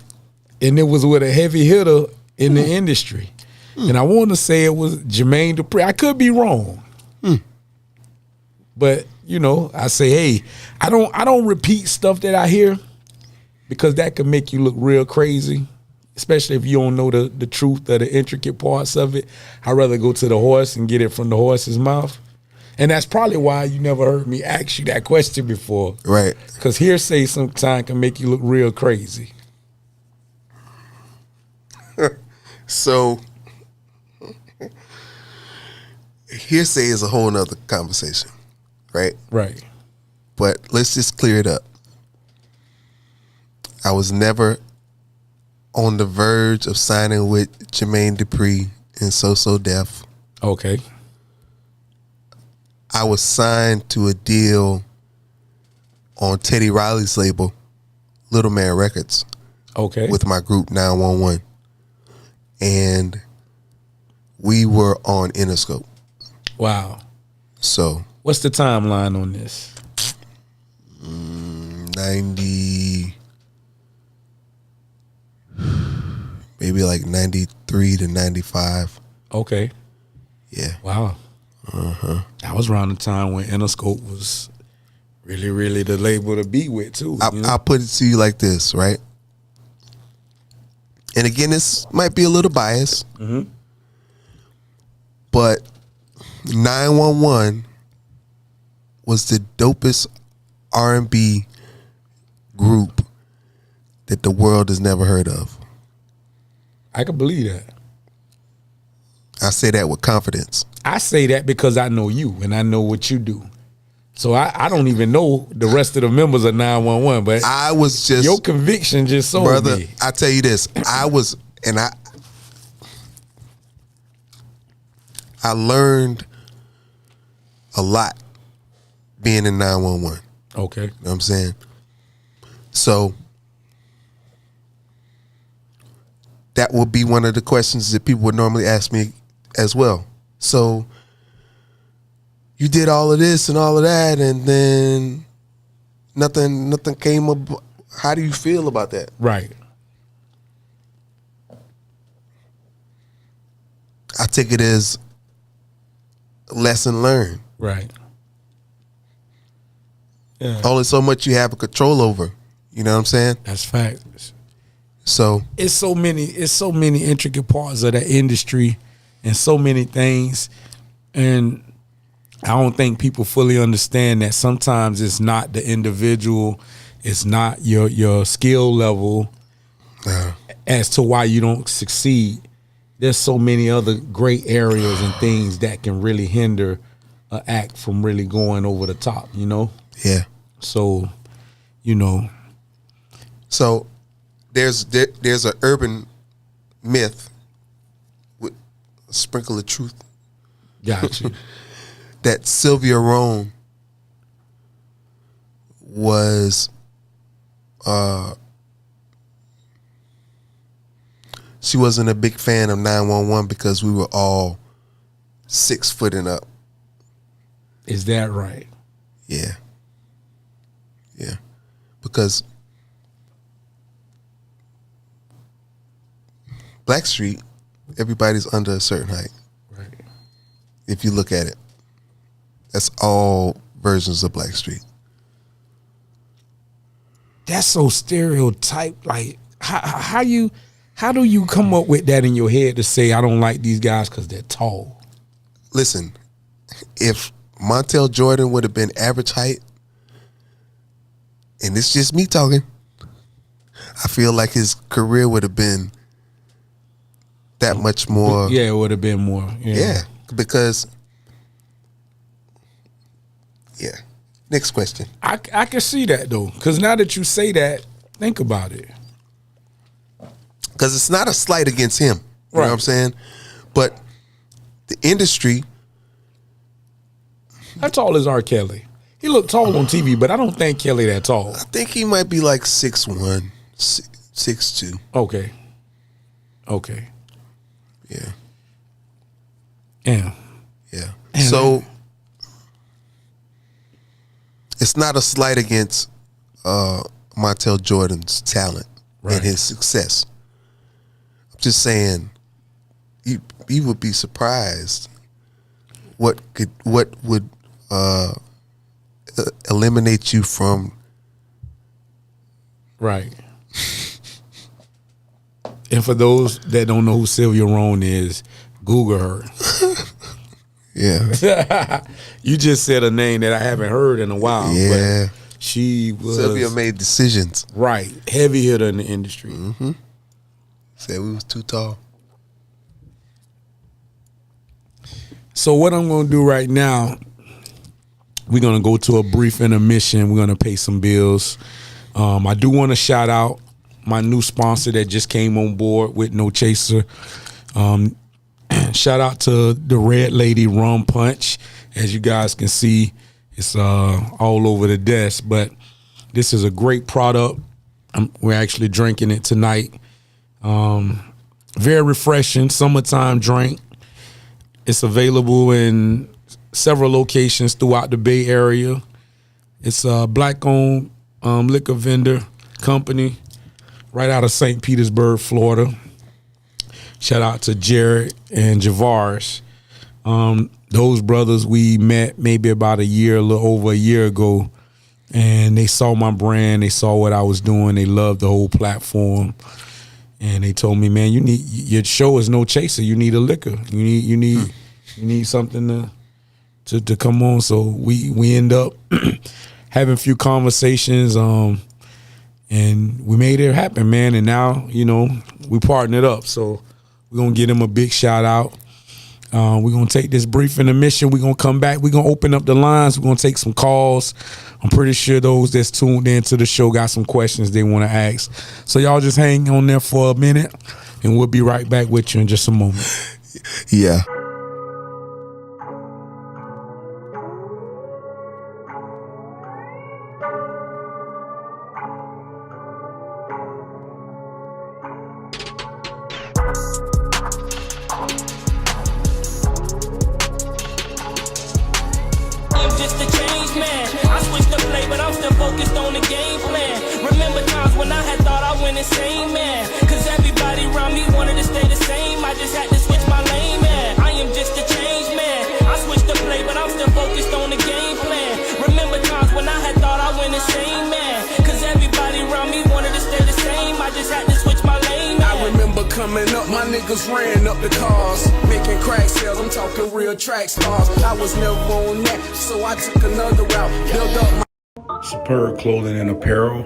A: And it was with a heavy hitter in the industry. And I want to say it was Jermaine Dupri. I could be wrong. But, you know, I say, hey, I don't repeat stuff that I hear because that could make you look real crazy, especially if you don't know the truth of the intricate parts of it. I'd rather go to the horse and get it from the horse's mouth. And that's probably why you never heard me ask you that question before.
B: Right.
A: Because hearsay sometimes can make you look real crazy.
B: So, hearsay is a whole nother conversation, right?
A: Right.
B: But let's just clear it up. I was never on the verge of signing with Jermaine Dupri and So Def.
A: Okay.
B: I was signed to a deal on Teddy Riley's label, Little Man Records.
A: Okay.
B: With my group 911. And we were on Interscope.
A: Wow.
B: So
A: what's the timeline on this?
B: 90, maybe like 93 to 95.
A: Okay.
B: Yeah.
A: Wow. That was around the time when Interscope was really, really the label to be with too.
B: I'll put it to you like this, right? And again, this might be a little biased, but 911 was the dopest R&B group that the world has never heard of.
A: I can believe that.
B: I say that with confidence.
A: I say that because I know you and I know what you do. So I don't even know the rest of the members of 911, but
B: I was just
A: your conviction just sold
B: brother.
A: me.
B: I tell you this, I learned a lot being in 911.
A: Okay.
B: You know what I'm saying? So that would be one of the questions that people would normally ask me as well. So you did all of this and all of that, and then nothing came up. How do you feel about that?
A: Right.
B: I take it as a lesson learned.
A: Right. Yeah.
B: Only so much you have a control over. You know what I'm saying?
A: That's facts.
B: So
A: It's so many intricate parts of that industry and so many things. And I don't think people fully understand that sometimes it's not the individual, it's not your skill level as to why you don't succeed. There's so many other great areas and things that can really hinder an act from really going over the top, you know?
B: yeah.
A: So, you know.
B: So there's an urban myth with a sprinkle of truth
A: Got you.
B: that Sylvia Rome was she wasn't a big fan of 911 because we were all 6 foot and up.
A: Is that right?
B: Yeah. Yeah. Because Blackstreet, everybody's under a certain height.
A: Right.
B: If you look at it. That's all versions of Blackstreet.
A: That's so stereotyped. Like, how do you come up with that in your head to say I don't like these guys because they're tall?
B: Listen, if Montel Jordan would have been average height, and it's just me talking, I feel like his career would have been that much more.
A: Yeah, it would have been more.
B: Yeah, because. Yeah. Next question.
A: I can see that though, because now that you say that, think about it.
B: Because it's not a slight against him. You know what I'm saying? But the industry.
A: How tall is R. Kelly? He looked tall on TV, but I don't think Kelly that tall.
B: I think he might be like 6'1", 6'2".
A: Okay. Okay.
B: Yeah.
A: Yeah.
B: Yeah. So it's not a slight against Montel Jordan's talent and his success. I'm just saying, you would be surprised what would eliminate you from
A: right. And for those that don't know who Sylvia Roan is, Google her.
B: Yeah.
A: You just said a name that I haven't heard in a while.
B: Yeah.
A: But she was
B: Sylvia made decisions.
A: Right. Heavy hitter in the industry.
B: Mm-hmm. Said we was too tall.
A: So what I'm going to do right now, we're going to go to a brief intermission. We're going to pay some bills. I do want to shout out my new sponsor that just came on board with No Chaser. Shout out to the Red Lady Rum Punch. As you guys can see, it's all over the desk. But this is a great product. We're actually drinking it tonight. Very refreshing, summertime drink. It's available in several locations throughout the Bay Area. It's a black-owned liquor vendor company right out of St. Petersburg, Florida. Shout out to Jared and Javaris. Those brothers we met maybe about a little over a year ago, and they saw my brand, they saw what I was doing, they loved the whole platform, and they told me, man, your show is No Chaser. You need a liquor. You need something to come on. So we end up having a few conversations, and we made it happen, man. And now, we partnered up. So we're going to give them a big shout out. We're going to take this brief intermission. We're going to come back. We're going to open up the lines. We're going to take some calls. I'm pretty sure those that's tuned into the show got some questions they want to ask. So y'all just hang on there for a minute, and we'll be right back with you in just a moment.
B: Yeah.
C: Ran up the cars, making crack sales. I'm talking real track stars. I was never on that, so I took another route. Build up my
A: Superb Clothing and Apparel.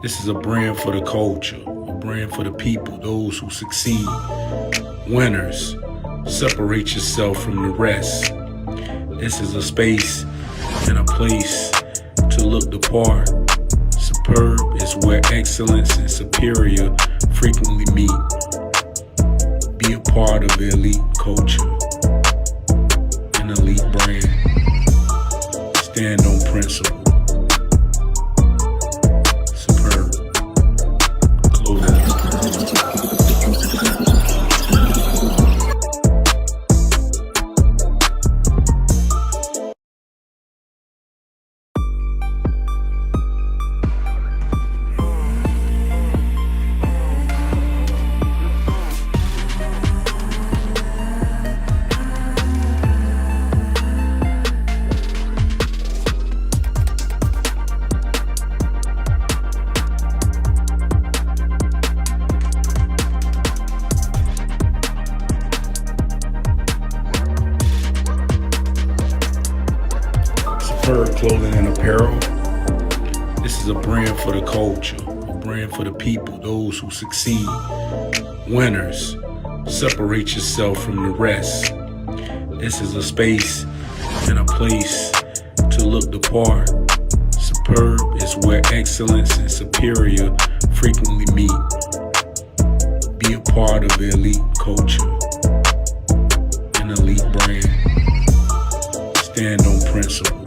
A: This is a brand for the culture, a brand for the people, those who succeed, winners. Separate yourself from the rest. This is a space and a place to look the part. Superb is where excellence and superior frequently meet. Be a part of the elite culture, an elite brand. Stand on principle. Superb Clothing. Clothing and Apparel. This is a brand for the culture, a brand for the people, those who succeed, winners. Separate yourself from the rest. This is a space and a place to look the part. Superb is where excellence and superior frequently meet. Be a part of the elite culture, an elite brand. Stand on principle.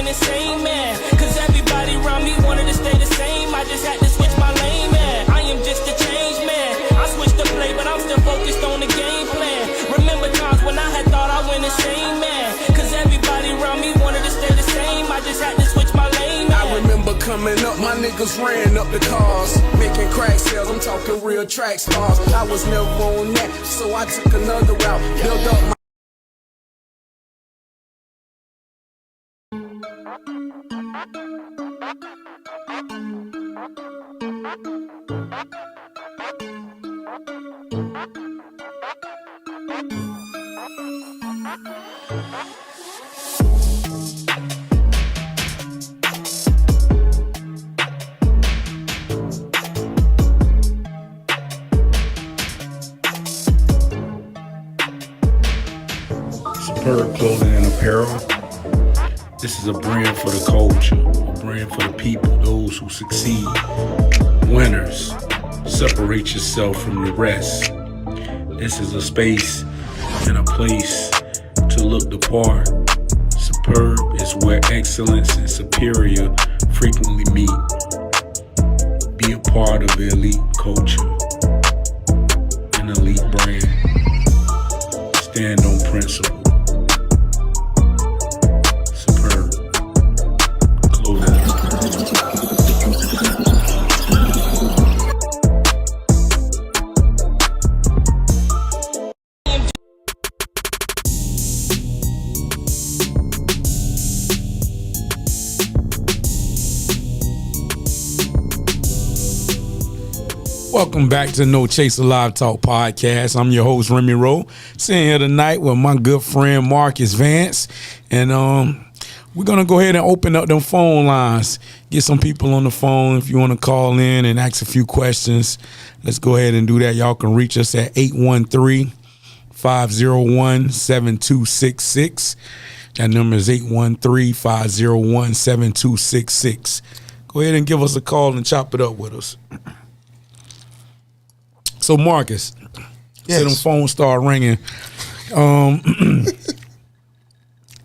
C: insane, man. Cause everybody around me wanted to stay the same. I just had to switch my lane, man. I am just a change, man. I switched the play, but I'm still focused on the game plan. Remember times when I had thought I went insane, man. Cause everybody around me wanted to stay the same. I just had to switch my lane, man. I remember coming up, my niggas ran up the cars, making crack sales, I'm talking real track stars. I was never on that, so I took another route, built up my
A: Superb clothing and apparel. This is a brand for the culture, a brand for the people, those who succeed, winners. Separate yourself from the rest. This is a space and a place to look the part. Superb is where excellence and superior frequently meet. Be a part of the elite culture, an elite brand. Stand on principle. Superb clothing. Welcome back to No Chaser Live Talk Podcast. I'm your host, Remy Roe. Sitting here tonight with my good friend, Markus Vance. And we're going to go ahead and open up them phone lines. Get some people on the phone if you want to call in and ask a few questions. Let's go ahead and do that. Y'all can reach us at 813-501-7266. That number is 813-501-7266. Go ahead and give us a call and chop it up with us. So Markus,
B: Yes.
A: till them phones start ringing.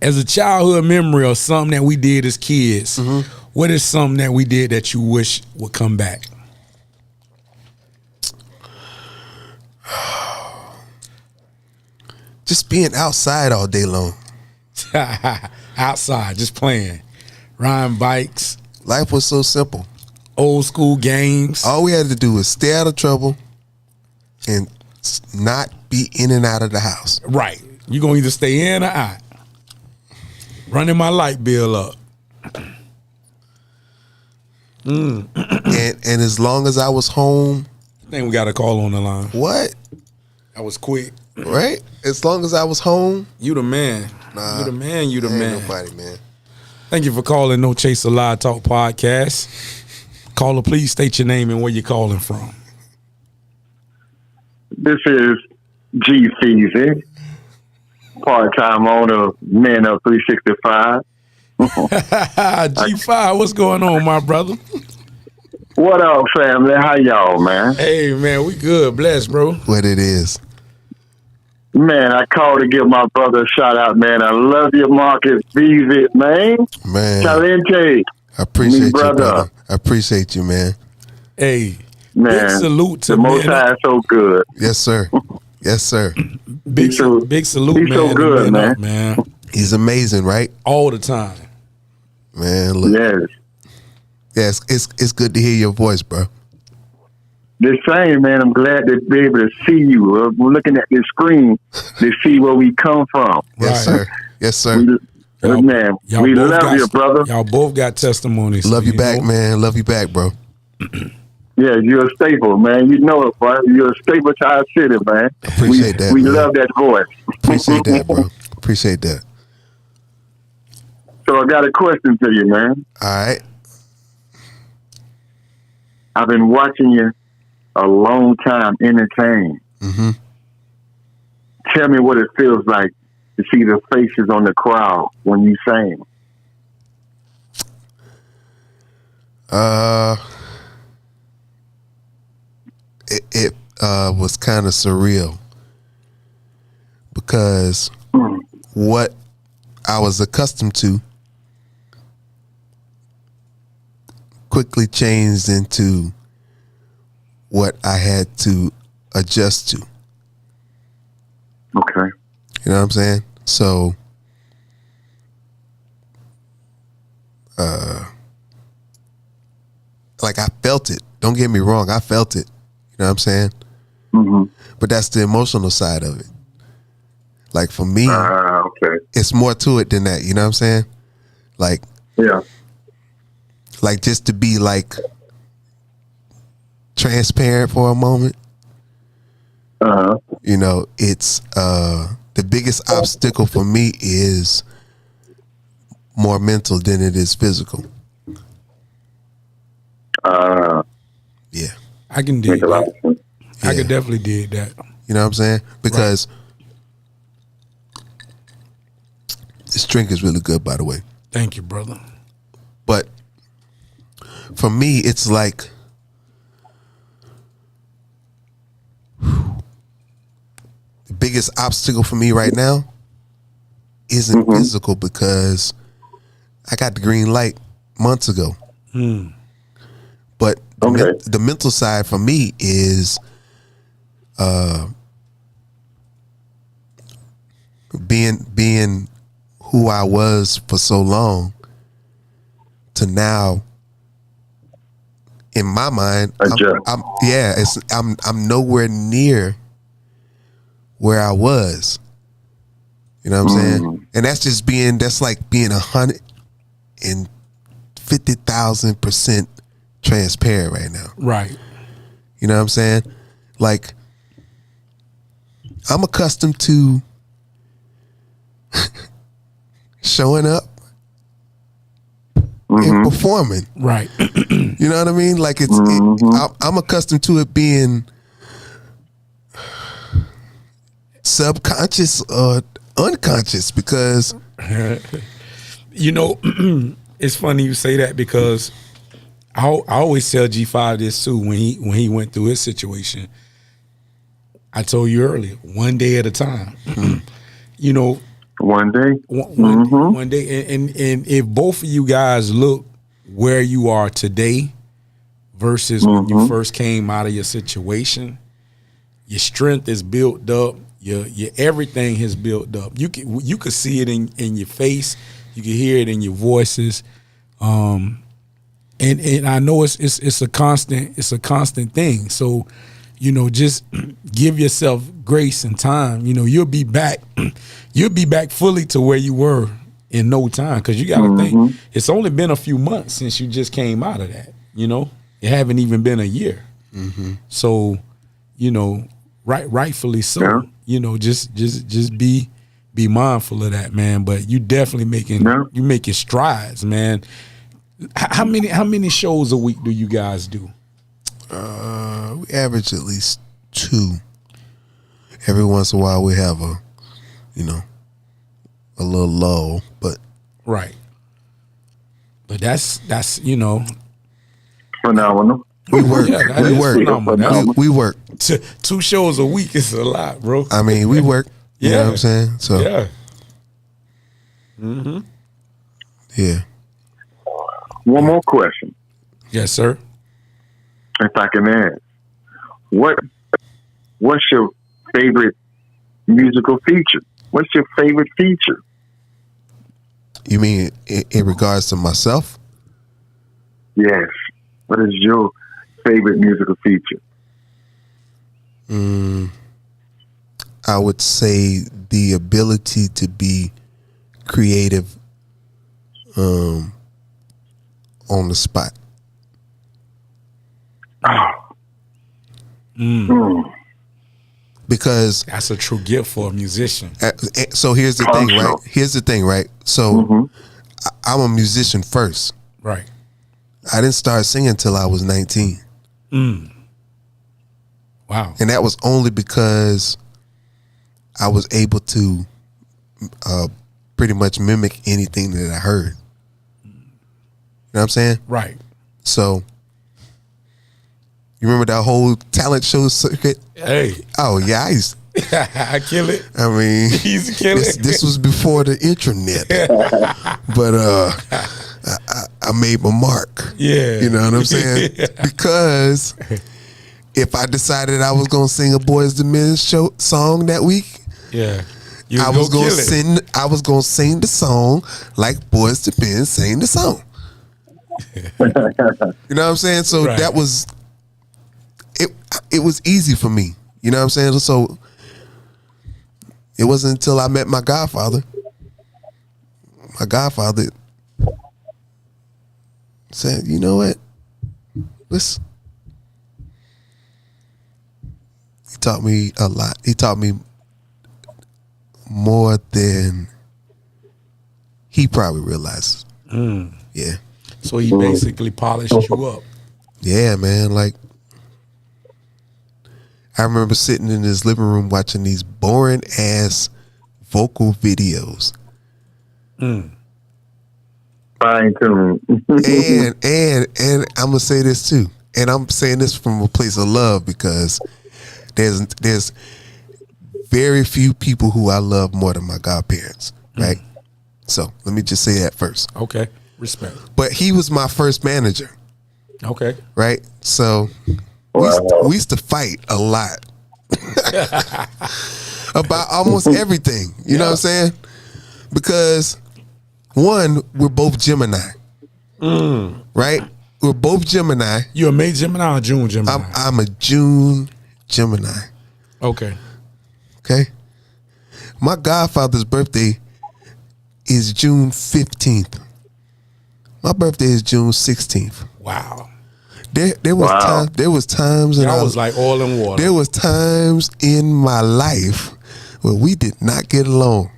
A: As a childhood memory or something that we did as kids, what is something that we did that you wish would come back?
B: Just being outside all day long.
A: Outside, just playing, riding bikes,
B: Life was so simple.
A: old school games.
B: All we had to do was stay out of trouble and not be in and out of the house.
A: Right. You're going to either stay in or out. Running my light bill up.
B: And as long as I was home,
A: I think we got a call on the line.
B: what?
A: That was quick.
B: Right? As long as I was home,
A: You the man.
B: Nah,
A: You the man. You the
B: ain't
A: man.
B: nobody, man.
A: Thank you for calling No Chaser Live Talk Podcast. Caller, please state your name and where you're calling from.
D: This is G Feezy, part-time owner of Men Up 365.
A: G5, what's going on, my brother?
D: What up, family? How y'all, man?
A: Hey, man, we good. Blessed, bro.
B: What it is.
D: Man, I called to give my brother a shout out, man. I love you, Markus Vance, man.
B: Man,
D: Caliente,
B: I appreciate
D: me
B: you,
D: brother.
B: brother. I appreciate you, man.
A: Hey,
D: man.
A: big salute to
D: the Most
A: Men Up.
D: High is so good.
B: Yes, sir. Yes, sir.
A: Big,
D: He's so-
A: big salute,
D: he's
A: man.
D: so
A: to
D: good,
A: Men
D: man.
A: Up, man.
B: He's amazing, right?
A: All the time.
B: Man, look.
D: Yes.
B: Yes, it's good to hear your voice, bro.
D: The same, man. I'm glad to be able to see you. We're looking at this screen to see where we come from.
B: Yes,
A: Right.
B: sir. Yes, sir.
D: Man, we
A: both
D: love
A: got-
D: you, brother.
A: Y'all both got testimonies.
B: Love you back,
A: know?
B: man. Love you back, bro.
D: Yeah, you're a staple, man. You know it, bro. You're a staple to our city, man.
B: Appreciate that,
D: We
B: man.
D: love that voice.
B: Appreciate that, bro. Appreciate that.
D: So I got a question to you, man.
B: All right.
D: I've been watching you a long time entertain.
B: Mm-hmm.
D: Tell me what it feels like to see the faces on the crowd when you sing.
B: It was kind of surreal because what I was accustomed to quickly changed into what I had to adjust to.
D: Okay.
B: You know what I'm saying? So, like I felt it. Don't get me wrong. I felt it. You know what I'm saying?
D: Mm-hmm.
B: But that's the emotional side of it. Like for me,
D: Okay.
B: it's more to it than that. You know what I'm saying? Like,
D: Yeah.
B: like just to be like transparent for a moment. You know, it's the biggest obstacle for me is more mental than it is physical. Yeah.
A: I can dig
D: Make a lot
A: that.
D: of sense.
A: I
B: Yeah.
A: could definitely dig that.
B: You know what I'm saying? Because this drink is really good, by the way.
A: Thank you, brother.
B: But for me, it's like the biggest obstacle for me right now isn't physical because I got the green light months ago. But the mental side for me is being who I was for so long to now, in my mind, I'm nowhere near where I was. You know what I'm saying? And that's like being 150,000% transparent right now.
A: Right.
B: You know what I'm saying? Like, I'm accustomed to showing up and performing.
A: Right.
B: You know what I mean? Like I'm accustomed to it being subconscious or unconscious because
A: You know, it's funny you say that because I always tell G5 this too when he went through his situation. I told you earlier, one day at a time. You know,
D: one day,
A: one day, and if both of you guys look where you are today versus when you first came out of your situation, your strength is built up. Your everything has built up. You could see it in your face. You can hear it in your voices. And I know it's a constant thing. So, you know, just give yourself grace and time. You know, you'll be back fully to where you were in no time. Because you got to think it's only been a few months since you just came out of that. You know, it haven't even been a year. So, you know, rightfully so.
D: Yeah.
A: You know, just be mindful of that, man. But you definitely making strides, man. How many shows a week do you guys do?
B: we average at least 2. Every once in a while we have a little lull, but
A: right. But that's
D: phenomenal.
B: we work.
A: Yeah, that
B: we
A: is
B: work.
A: phenomenal.
B: We work.
A: 2 shows a week is a lot, bro.
B: I mean, we work. You know what I'm saying? So
A: Yeah.
B: yeah.
D: One more question,
A: Yes, sir.
D: if I can ask. What's your favorite musical feature? What's your favorite feature?
B: You mean in regards to myself?
D: Yes. What is your favorite musical feature?
B: I would say the ability to be creative on the spot. Because
A: That's a true gift for a musician.
B: so here's the thing, right? Here's the thing, right? So I'm a musician first.
A: Right.
B: I didn't start singing until I was 19.
A: Wow.
B: And that was only because I was able to pretty much mimic anything that I heard. You know what I'm saying?
A: Right.
B: So, you remember that whole talent show circuit?
A: Hey.
B: Oh, yeah,
A: I kill it.
B: I mean,
A: He's a killer.
B: this was before the intranet. But I made my mark.
A: Yeah.
B: You know what I'm saying? Because if I decided I was gonna sing a Boys to Men song that week,
A: Yeah.
B: I was gonna sing the song like Boys to Men sang the song. You know what I'm saying? So
A: Right.
B: that was it was easy for me. You know what I'm saying? So it wasn't until I met my godfather. My godfather said, "You know what? Listen." He taught me a lot. He taught me more than he probably realizes. Yeah.
A: So he basically polished you up.
B: Yeah, man. Like, I remember sitting in his living room watching these boring ass vocal videos.
D: Fine tune.
B: And I'm gonna say this too. And I'm saying this from a place of love because there's very few people who I love more than my godparents, right? So let me just say that first.
A: Okay. Respect.
B: But he was my first manager,
A: Okay.
B: right? So we used to fight a lot about almost everything. You know what I'm saying? Because one, we're both Gemini, right? We're both Gemini.
A: You a May Gemini or June Gemini?
B: I'm a June Gemini.
A: Okay.
B: Okay. My godfather's birthday is June 15th. My birthday is June 16th.
A: Wow.
B: There was times and
A: I was like oil and water.
B: there was times in my life where we did not get along.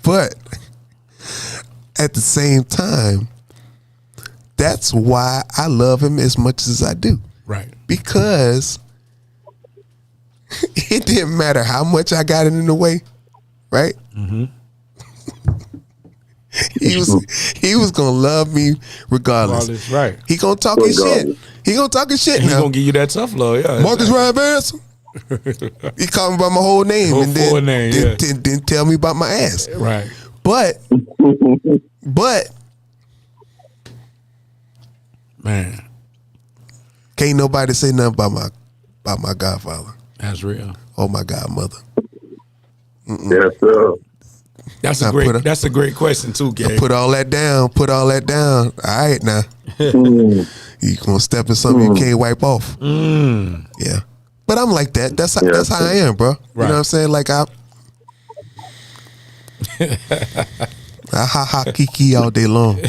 B: But at the same time, that's why I love him as much as I do.
A: Right.
B: Because it didn't matter how much I got in the way, right? Mm-hmm. he was gonna love me regardless.
A: Right.
B: He gonna talk his shit. He gonna talk his shit
A: He's
B: now.
A: gonna give you that tough love, yeah.
B: Marcus Ryan Vance. He called me by my whole name and then tell me about my ass.
A: Right.
B: But
A: Man,
B: can't nobody say nothing about my godfather
A: that's real.
B: or my godmother.
D: Yes, sir.
A: That's a great question too, Gabe.
B: Put all that down. All right now. You gonna step in something you can't wipe off. Yeah. But I'm like that. That's how I am, bro. You know what I'm saying? Like I ha kiki all day long.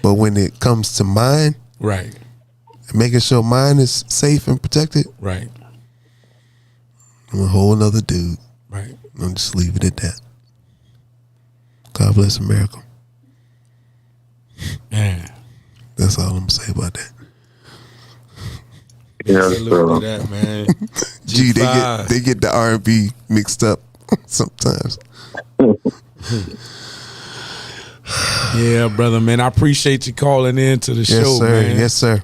B: But when it comes to mine,
A: Right.
B: making sure mine is safe and protected,
A: Right.
B: I'm a whole nother dude.
A: Right.
B: I'll just leave it at that. God bless America.
A: Man.
B: That's all I'm gonna say about that.
D: Yes,
A: Salute to
D: sir.
A: that, man.
B: Gee,
A: G5.
B: they get the R&B mixed up sometimes.
A: Yeah, brother, man. I appreciate you calling in to the
B: Yes,
A: show,
B: sir.
A: man.
B: Yes, sir.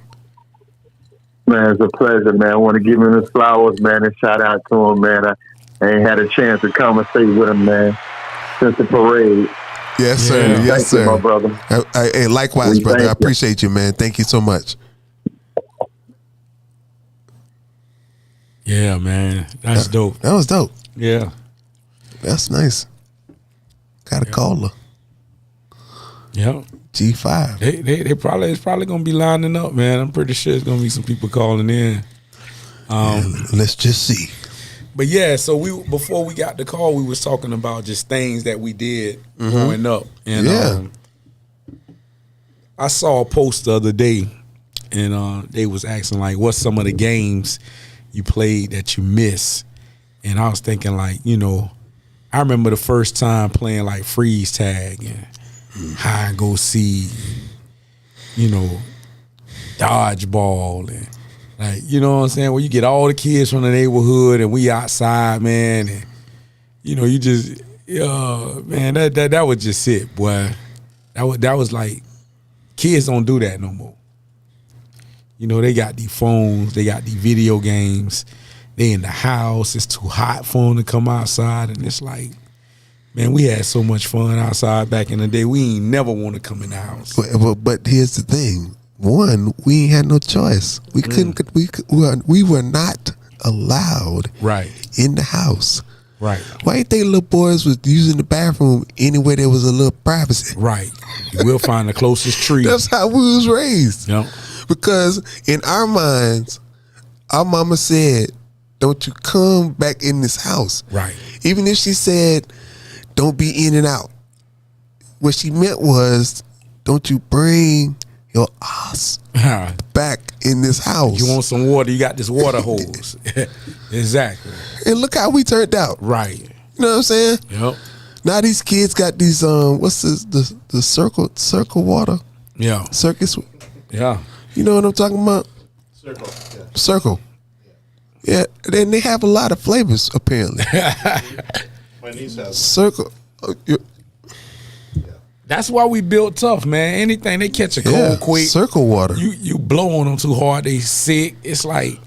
D: Man, it's a pleasure, man. I want to give him his flowers, man, and shout out to him, man. I ain't had a chance to conversate with him, man, since the parade.
B: Yes, sir.
A: Yeah.
B: Yes,
D: Thank you,
B: sir.
D: my brother.
B: Hey, likewise,
D: Thank
B: brother.
D: you.
B: I appreciate you, man. Thank you so much.
A: Yeah, man. That's dope.
B: That was dope.
A: Yeah.
B: That's nice. Got a caller.
A: Yeah.
B: G5.
A: They probably it's probably gonna be lining up, man. I'm pretty sure it's gonna be some people calling in.
B: Let's just see.
A: But yeah, so before we got the call, we was talking about just things that we did growing up. And
B: Yeah.
A: I saw a post the other day, and they was asking like, what's some of the games you played that you miss? And I was thinking like, I remember the first time playing like freeze tag and hide and go seek, dodgeball and like, you know what I'm saying? Where you get all the kids from the neighborhood and we outside, man, and you just, man, that was just it, boy. That was like, kids don't do that no more. They got these phones, they got these video games, they in the house, it's too hot for them to come outside, and it's like, Man, we had so much fun outside back in the day. We ain't never want to come in the house.
B: But here's the thing. One, we ain't had no choice. We couldn't. We were not allowed
A: Right.
B: in the house.
A: Right.
B: Why you think little boys was using the bathroom anywhere there was a little privacy?
A: Right. We'll find the closest tree.
B: That's how we was raised.
A: Yep.
B: Because in our minds, our mama said, "Don't you come back in this house."
A: Right.
B: Even if she said, "Don't be in and out," what she meant was, "Don't you bring your ass back in this house."
A: You want some water? You got this water hose. Exactly.
B: And look how we turned out.
A: Right.
B: You know what I'm saying?
A: Yep.
B: Now these kids got these what's this, the circle water
A: Yeah.
B: circus.
A: Yeah.
B: You know what I'm talking about?
E: Circle. Yeah.
B: Circle. Yeah. Then they have a lot of flavors apparently.
E: My niece has
B: Circle.
A: That's why we built tough, man. Anything they catch a cold
B: Yeah.
A: quick.
B: Circle water.
A: You blow on them too hard, they sick. It's like,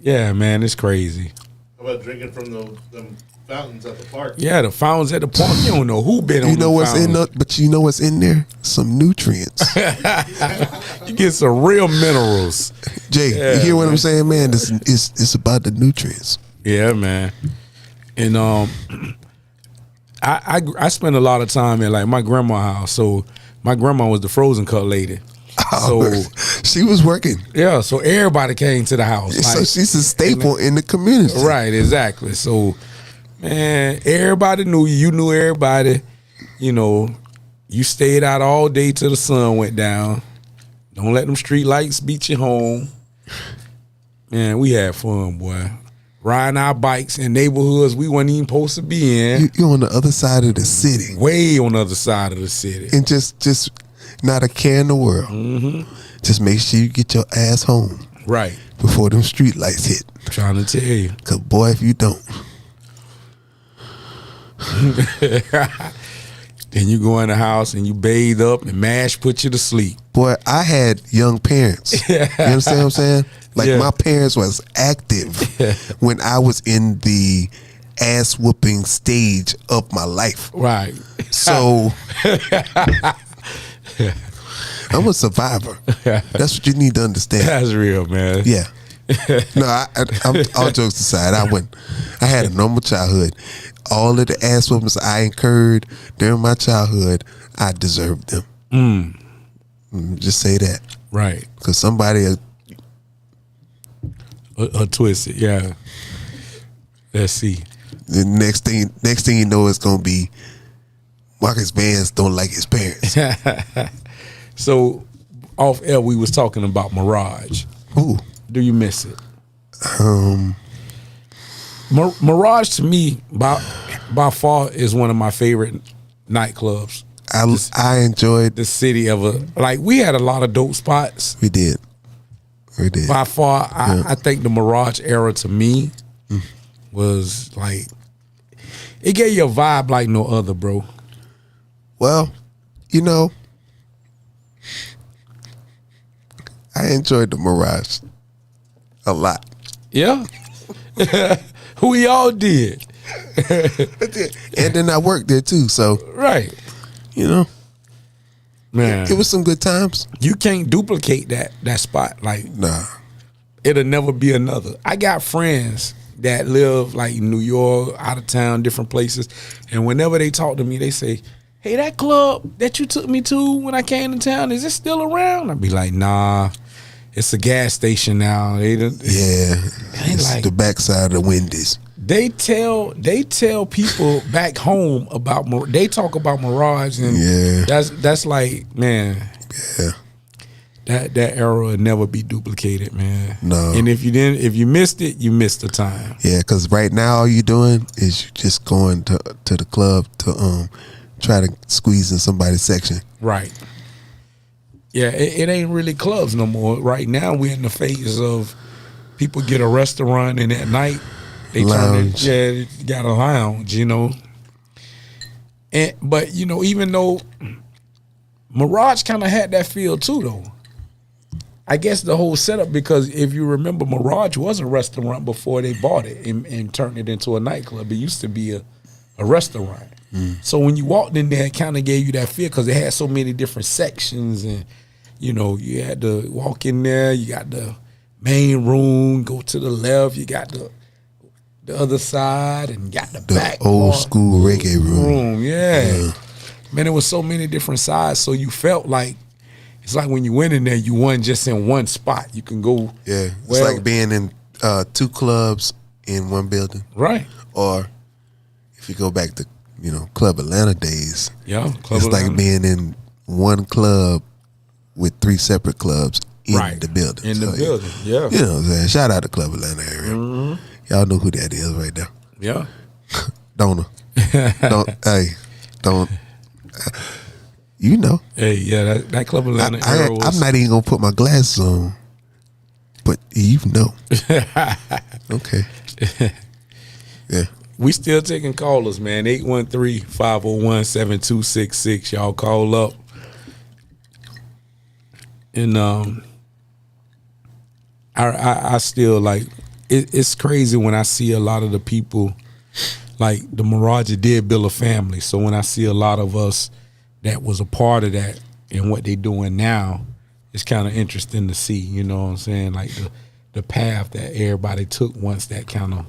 A: yeah, man, it's crazy.
E: How about drinking from them fountains at the park?
A: Yeah, the fountains at the park. You don't know who been on.
B: You know
A: them
B: what's
A: fountains.
B: but you know what's in there? Some nutrients.
A: You get some real minerals.
B: Jay,
A: Yeah,
B: you hear what
A: man.
B: I'm saying, man? It's about the nutrients.
A: Yeah, man. And I spent a lot of time in like my grandma's house. So my grandma was the frozen cut lady. So
B: She was working.
A: yeah, so everybody came to the house.
B: So
A: Like,
B: she's a staple in the community.
A: right, exactly. So man, everybody knew you. You knew everybody. You know, you stayed out all day till the sun went down. Don't let them street lights beat you home. Man, we had fun, boy. Riding our bikes in neighborhoods we wasn't even supposed to be in.
B: You're on the other side of the city.
A: Way on the other side of the city.
B: And just not a care in the world.
A: Mm-hmm.
B: Just make sure you get your ass home
A: Right.
B: before them street lights hit.
A: Trying to tell you.
B: Cause boy, if you don't,
A: Then you go in the house and you bathe up and MASH put you to sleep.
B: boy, I had young parents. You understand what I'm saying? Like
A: Yeah.
B: my parents was active when I was in the ass whooping stage of my life.
A: Right.
B: So I'm a survivor. That's what you need to understand.
A: That's real, man.
B: Yeah. No, I'm all jokes aside. I had a normal childhood. All of the ass whoopings I incurred during my childhood, I deserved them. Just say that.
A: Right.
B: Because somebody,
A: A twisted, yeah. Let's see.
B: the next thing you know, it's going to be Markus Vance don't like his parents.
A: So off air we was talking about Mirage.
B: Ooh.
A: Do you miss it? Mirage to me by far is one of my favorite nightclubs.
B: I enjoyed
A: The city ever, like we had a lot of dope spots.
B: We did.
A: By far, I think the Mirage era to me was like, it gave you a vibe like no other, bro.
B: Well, you know, I enjoyed the Mirage a lot.
A: Yeah. We all did.
B: And then I worked there too, so
A: Right.
B: you know,
A: Man.
B: it was some good times.
A: You can't duplicate that spot. Like,
B: Nah.
A: it'll never be another. I got friends that live like in New York, out of town, different places, and whenever they talk to me, they say, "Hey, that club that you took me to when I came to town, is it still around?" I'd be like, "Nah, it's a gas station now."
B: Yeah. It's
A: like-
B: the backside of the Wendy's.
A: They tell people back home about they talk about Mirage, and
B: Yeah.
A: that's like, man,
B: Yeah.
A: that era will never be duplicated, man.
B: No.
A: And if you missed it, you missed the time.
B: Yeah, because right now all you doing is you just going to the club to try to squeeze in somebody's section.
A: Right. Yeah, it ain't really clubs no more. Right now we're in the phase of people get a restaurant and at night they
B: Lounge.
A: they got a lounge, you know. But you know, even though Mirage kind of had that feel too, though. I guess the whole setup, because if you remember, Mirage was a restaurant before they bought it and turned it into a nightclub. It used to be a restaurant. So when you walked in there, it kind of gave you that feel because it had so many different sections, and you had to walk in there. You got the main room, go to the left. You got the other side, and got the back
B: old school reggae room.
A: Yeah. Man, it was so many different sides. So you felt like it's like when you went in there, you weren't just in one spot. You can go.
B: Yeah, it's like being in 2 clubs in one building.
A: Right.
B: Or if you go back to Club Atlanta days.
A: Yeah,
B: it's like being in one club with 3 separate clubs in the building.
A: In the building, yeah.
B: You know what I'm saying? Shout out to Club Atlanta area. Y'all know who that is right there.
A: Yeah.
B: Don't.
A: Hey, yeah, that Club Atlanta era was...
B: I'm not even going to put my glasses on, but you know. Okay. Yeah.
A: We still taking callers, man. 813-501-7266. Y'all call up. And I still like it's crazy when I see a lot of the people, like the Mirage did build a family. So when I see a lot of us that was a part of that and what they doing now, it's kind of interesting to see, you know what I'm saying? Like the path that everybody took once that kind of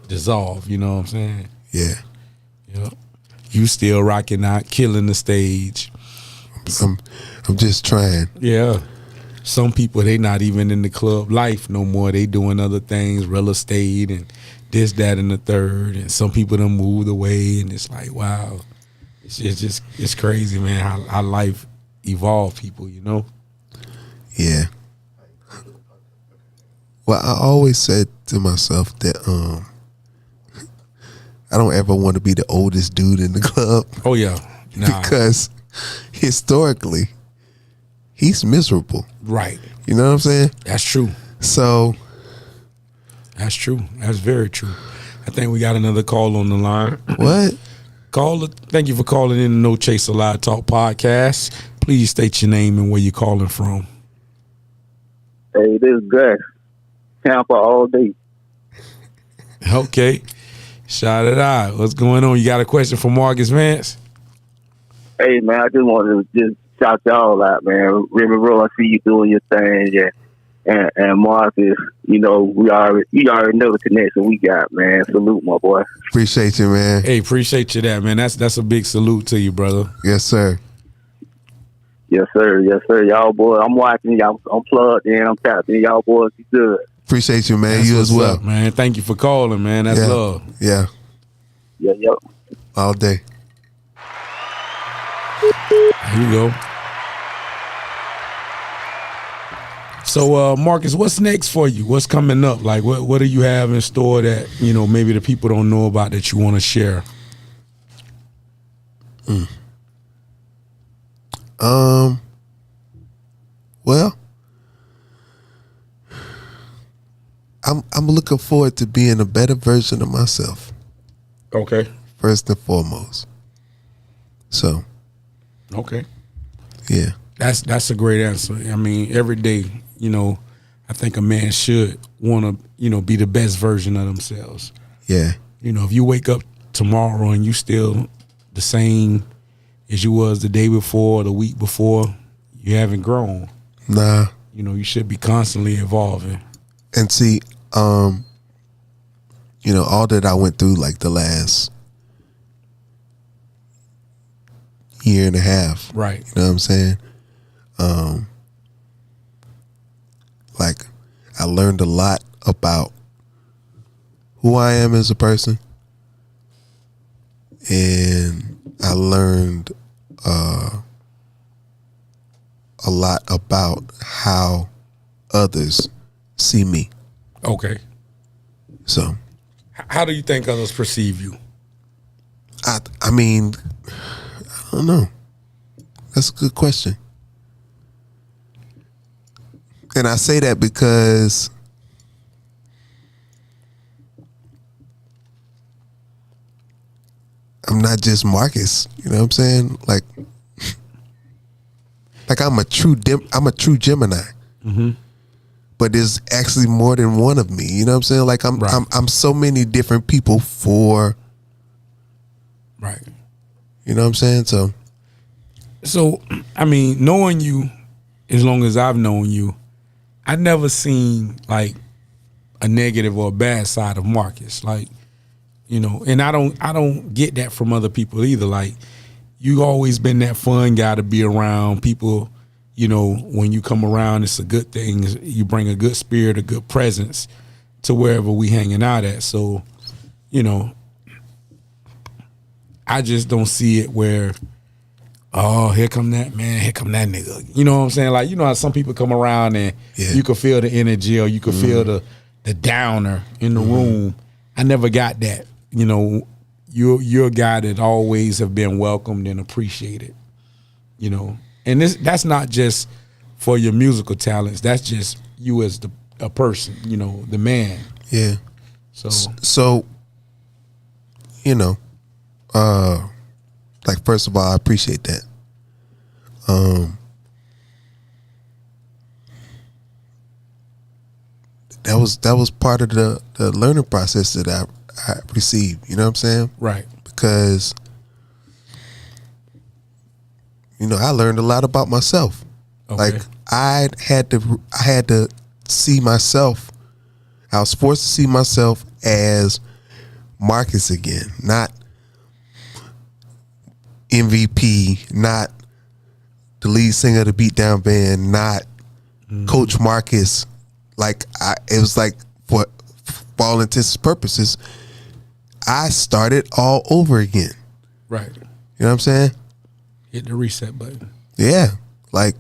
A: dissolved, you know what I'm saying?
B: Yeah.
A: Yeah. You still rocking out, killing the stage.
B: I'm just trying.
A: Yeah. Some people, they not even in the club life no more. They doing other things, real estate and this, that, and the third. And some people done moved away, and it's like, wow. It's crazy, man, how life evolved people, you know?
B: Yeah. Well, I always said to myself that I don't ever want to be the oldest dude in the club.
A: Oh, yeah. Nah.
B: Because historically, he's miserable.
A: Right.
B: You know what I'm saying?
A: That's true.
B: So.
A: That's true. That's very true. I think we got another call on the line.
B: What?
A: Caller, thank you for calling in the No Chaser Live Talk podcast. Please state your name and where you're calling from.
F: Hey, this is Gus. Tampa all day.
A: Okay. Shout it out. What's going on? You got a question for Markus Vance?
F: Hey, man, I just wanted to just shout y'all out, man. Remy Roe, I see you doing your thing, yeah. And Markus, you already know the connection we got, man. Salute, my boy.
B: Appreciate you, man.
A: Hey, appreciate you that, man. That's a big salute to you, brother.
B: Yes, sir.
F: Yes, sir. Yes, sir. Y'all boys, I'm watching y'all. I'm plugged in. I'm tapped in. Y'all boys, be good.
B: Appreciate you, man.
A: That's
B: you as well.
A: Up, man. Thank you for calling, man. That's love.
B: Yeah.
F: Yeah, yep.
B: All day.
A: Here you go. So, Markus, what's next for you? What's coming up? Like, what do you have in store that, maybe the people don't know about that you want to share?
B: Well, I'm looking forward to being a better version of myself.
A: Okay.
B: First and foremost. So.
A: Okay.
B: Yeah.
A: That's a great answer. I mean, every day, I think a man should want to, be the best version of themselves.
B: Yeah.
A: If you wake up tomorrow and you still the same as you was the day before or the week before, you haven't grown.
B: Nah.
A: You should be constantly evolving.
B: And see, all that I went through like the last year and a half.
A: Right.
B: You know what I'm saying? Like I learned a lot about who I am as a person, and I learned a lot about how others see me.
A: Okay.
B: So,
A: how do you think others perceive you?
B: I mean, I don't know. That's a good question. And I say that because I'm not just Markus, you know what I'm saying? Like I'm a true Gemini. Mm-hmm. But there's actually more than one of me, you know what I'm saying? Like I'm so many different people for
A: Right.
B: You know what I'm saying?
A: So, I mean, knowing you as long as I've known you, I never seen like a negative or a bad side of Marcus. Like, you know, and I don't get that from other people either. Like, you always been that fun guy to be around. People, you know, when you come around, it's a good thing. You bring a good spirit, a good presence to wherever we hanging out at. So, you know, I just don't see it where, oh, here come that man, here come that nigga. You know what I'm saying? Like, you know how some people come around and you can feel the energy, or you can feel the downer in the room. I never got that. You know, you're a guy that always have been welcomed and appreciated. You know, and that's not just for your musical talents. That's just you as a person. You know, the man.
B: Yeah. So, you know, like, first of all, I appreciate that. That was part of the learning process that I received. You know what I'm saying?
A: Right.
B: Because, you know, I learned a lot about myself.
A: Okay.
B: Like, I had to see myself. I was forced to see myself as Marcus again, not MVP, not the lead singer of the Beatdown Band, not Coach Marcus. Like, it was like, for all intents and purposes, I started all over again.
A: Right.
B: You know what I'm saying?
A: Hit the reset button.
B: Yeah. Like,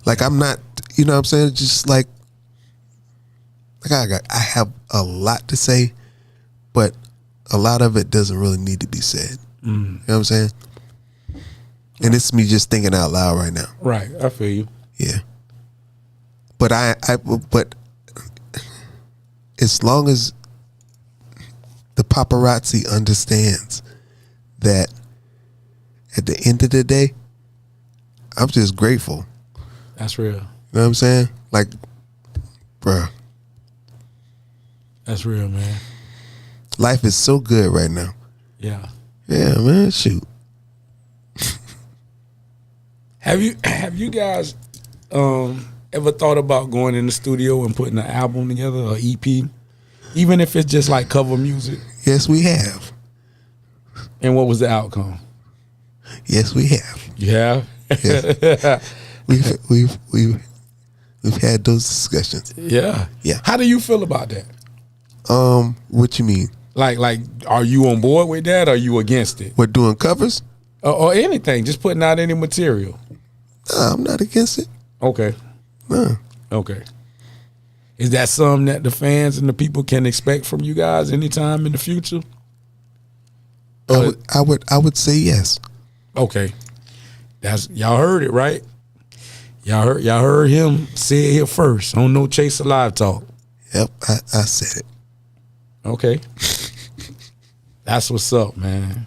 B: like, I'm not, you know what I'm saying? Just like I have a lot to say, but a lot of it doesn't really need to be said. You know what I'm saying? And it's me just thinking out loud right now.
A: Right. I feel you.
B: Yeah. But but as long as the paparazzi understands that at the end of the day, I'm just grateful.
A: That's real.
B: You know what I'm saying? Like, bruh,
A: That's real, man.
B: life is so good right now.
A: Yeah.
B: Yeah, man, shoot.
A: Have you guys ever thought about going in the studio and putting an album together, or EP, even if it's just like cover music?
B: Yes, we have.
A: And what was the outcome?
B: Yes, we have.
A: You have?
B: Yes. we've had those discussions.
A: Yeah.
B: Yeah.
A: How do you feel about that?
B: What you mean?
A: Like, are you on board with that? Or are you against it?
B: We're doing covers?
A: Or anything, just putting out any material.
B: Nah, I'm not against it.
A: Okay.
B: Nah.
A: Okay. Is that something that the fans and the people can expect from you guys anytime in the future?
B: I would say yes.
A: Okay. That's, y'all heard it, right? Y'all heard him say it here first on No Chase Alive Talk.
B: Yep, I said it.
A: Okay. That's what's up, man.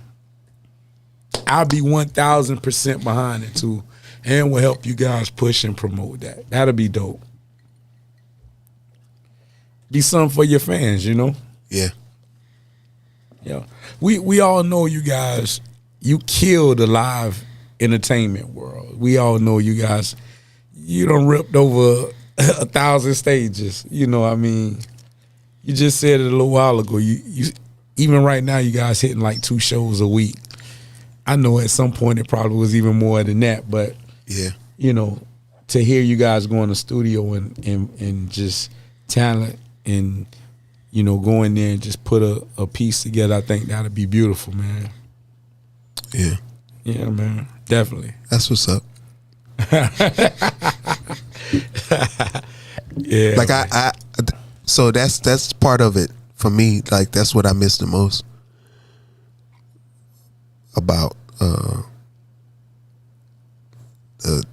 A: I'll be 1,000% behind it too, and will help you guys push and promote that. That'll be dope. Be something for your fans, you know?
B: Yeah.
A: Yeah. We all know you guys, you killed the live entertainment world. We all know you guys, you done ripped over 1,000 stages. You know what I mean? You just said it a little while ago. You even right now, you guys hitting like 2 shows a week. I know at some point it probably was even more than that, but
B: Yeah.
A: you know, to hear you guys go in the studio and just talent and, you know, go in there and just put a piece together, I think that'd be beautiful, man.
B: Yeah.
A: Yeah, man. Definitely.
B: That's what's up.
A: Yeah.
B: Like, so that's part of it for me. Like, that's what I miss the most about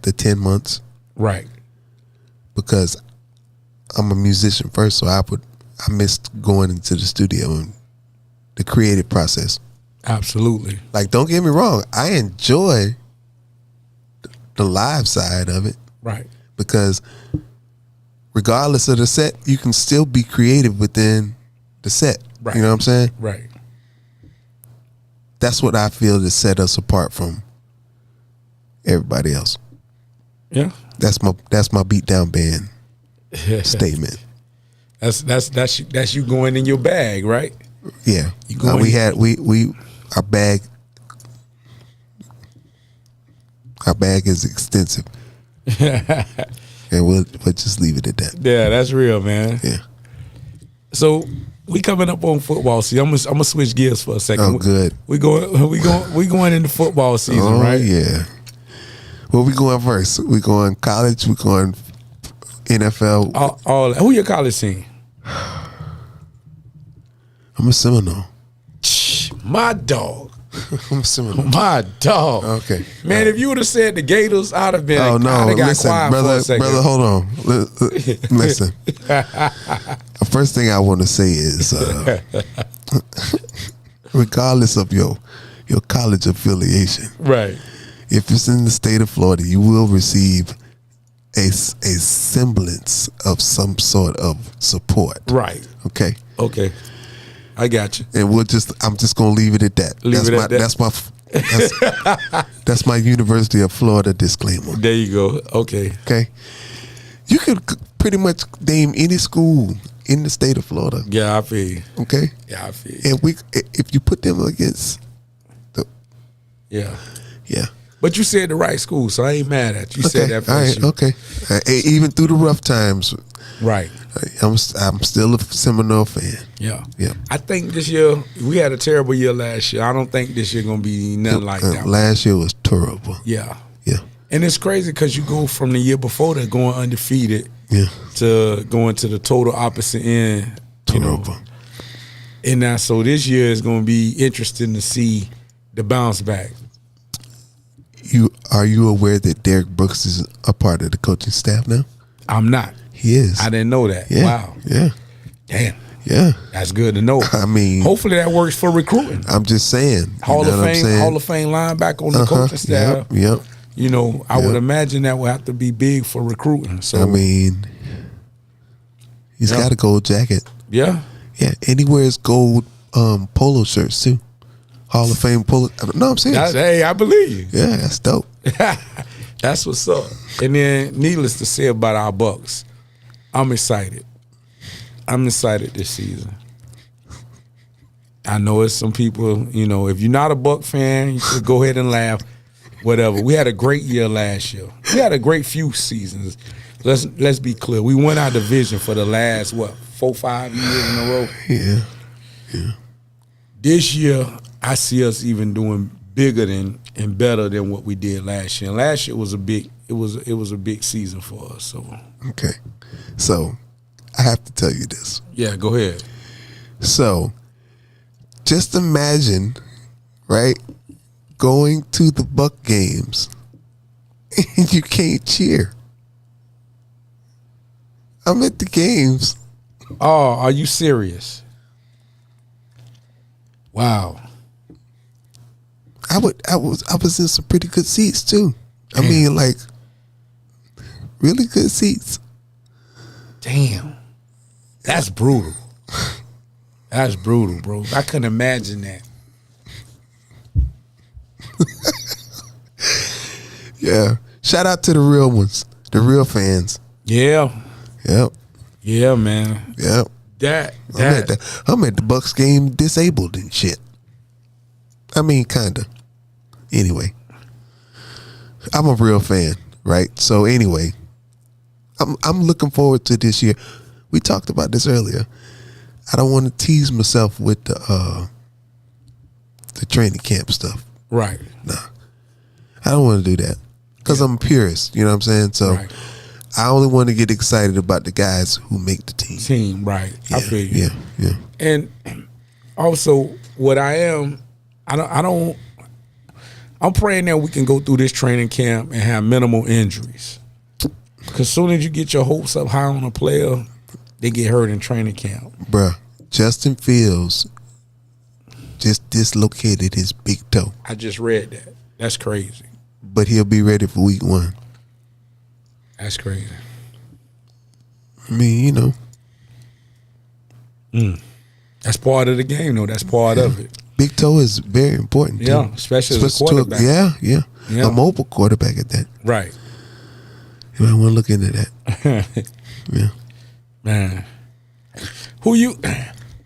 B: the 10 months.
A: Right.
B: Because I'm a musician first, so I missed going into the studio and the creative process.
A: Absolutely.
B: Like, don't get me wrong, I enjoy the live side of it.
A: Right.
B: Because regardless of the set, you can still be creative within the set.
A: Right.
B: You know what I'm saying?
A: Right.
B: That's what I feel to set us apart from everybody else.
A: Yeah.
B: That's my beat down band statement.
A: That's you going in your bag, right?
B: Yeah.
A: You going
B: Our bag is extensive. And we'll just leave it at that.
A: Yeah, that's real, man.
B: Yeah.
A: So we coming up on football season. I'm gonna switch gears for a second.
B: Oh, good.
A: We going into football season, right?
B: Yeah. Where we going first? We going college? We going NFL?
A: All who your college team?
B: I'm a Seminole.
A: My dog.
B: I'm a Seminole.
A: My dog.
B: Okay.
A: Man, if you would have said the Gators, I'd have been.
B: Oh no!
A: I'd have got
B: Listen,
A: quiet for a second.
B: brother, hold on. Listen. The first thing I want to say is, regardless of your college affiliation,
A: Right.
B: if it's in the state of Florida, you will receive a semblance of some sort of support.
A: Right.
B: Okay.
A: Okay. I got you.
B: And I'm just gonna leave it at that. That's my University of Florida disclaimer.
A: There you go. Okay.
B: Okay. You could pretty much name any school in the state of Florida.
A: Yeah, I feel you.
B: Okay.
A: Yeah, I feel you.
B: And if you put them against
A: Yeah.
B: yeah.
A: But you said the right school, so I ain't mad at you. You said that for
B: all right,
A: sure.
B: okay. Even through the rough times,
A: Right.
B: I'm still a Seminole fan.
A: Yeah.
B: Yeah.
A: I think this year, we had a terrible year last year. I don't think this year going to be nothing like that.
B: Last year was terrible.
A: Yeah.
B: Yeah.
A: And it's crazy because you go from the year before that going undefeated to going to the total opposite end.
B: Terrible.
A: And now, so this year is going to be interesting to see the bounce back.
B: Are you aware that Derek Brooks is a part of the coaching staff now?
A: I'm not.
B: He is.
A: I didn't know that.
B: Yeah.
A: Wow.
B: Yeah.
A: Damn.
B: Yeah.
A: That's good to know.
B: I mean,
A: hopefully that works for recruiting.
B: I'm just saying.
A: Hall of Fame linebacker on the coaching staff.
B: Yep.
A: You know, I would imagine that would have to be big for recruiting. So
B: I mean, he's got a gold jacket.
A: Yeah.
B: Yeah. And he wears gold polo shirts too. Hall of Fame polo. No, I'm serious.
A: Hey, I believe you.
B: Yeah, that's dope.
A: That's what's up. And then, needless to say about our Bucks, I'm excited. I'm excited this season. I know it's some people, you know, if you're not a Buck fan, you should go ahead and laugh. Whatever. We had a great year last year. We had a great few seasons. Let's be clear. We won our division for the last 4-5 years in a row.
B: Yeah. Yeah.
A: This year, I see us even doing bigger than and better than what we did last year. And last year was a big season for us. So
B: okay. So I have to tell you this.
A: yeah, go ahead.
B: So just imagine, right, going to the Buck games and you can't cheer. I'm at the games.
A: Oh, are you serious? Wow.
B: I was in some pretty good seats too. I mean, like, really good seats.
A: Damn. That's brutal. That's brutal, bro. I couldn't imagine that.
B: Yeah. Shout out to the real ones, the real fans.
A: Yeah.
B: Yep.
A: Yeah, man.
B: Yep. I'm at the Bucks game disabled and shit. I mean, kinda. Anyway, I'm a real fan, right? So anyway, I'm looking forward to this year. We talked about this earlier. I don't want to tease myself with the training camp stuff.
A: Right.
B: Nah, I don't want to do that because I'm a purist. You know what I'm saying? So
A: Right.
B: I only want to get excited about the guys who make the team.
A: Right.
B: Yeah,
A: I feel you.
B: Yeah.
A: And also, what I'm praying that we can go through this training camp and have minimal injuries. Because soon as you get your hopes up high on a player, they get hurt in training camp.
B: Bruh, Justin Fields just dislocated his big toe.
A: I just read that. That's crazy.
B: But he'll be ready for week 1.
A: That's crazy.
G: I mean, you know.
A: That's part of the game, though. That's part of it.
G: Big toe is very important, too.
A: Yeah, especially as a quarterback.
G: Yeah. A mobile quarterback at that.
A: Right.
G: You might want to look into that. Yeah.
A: Man. Who you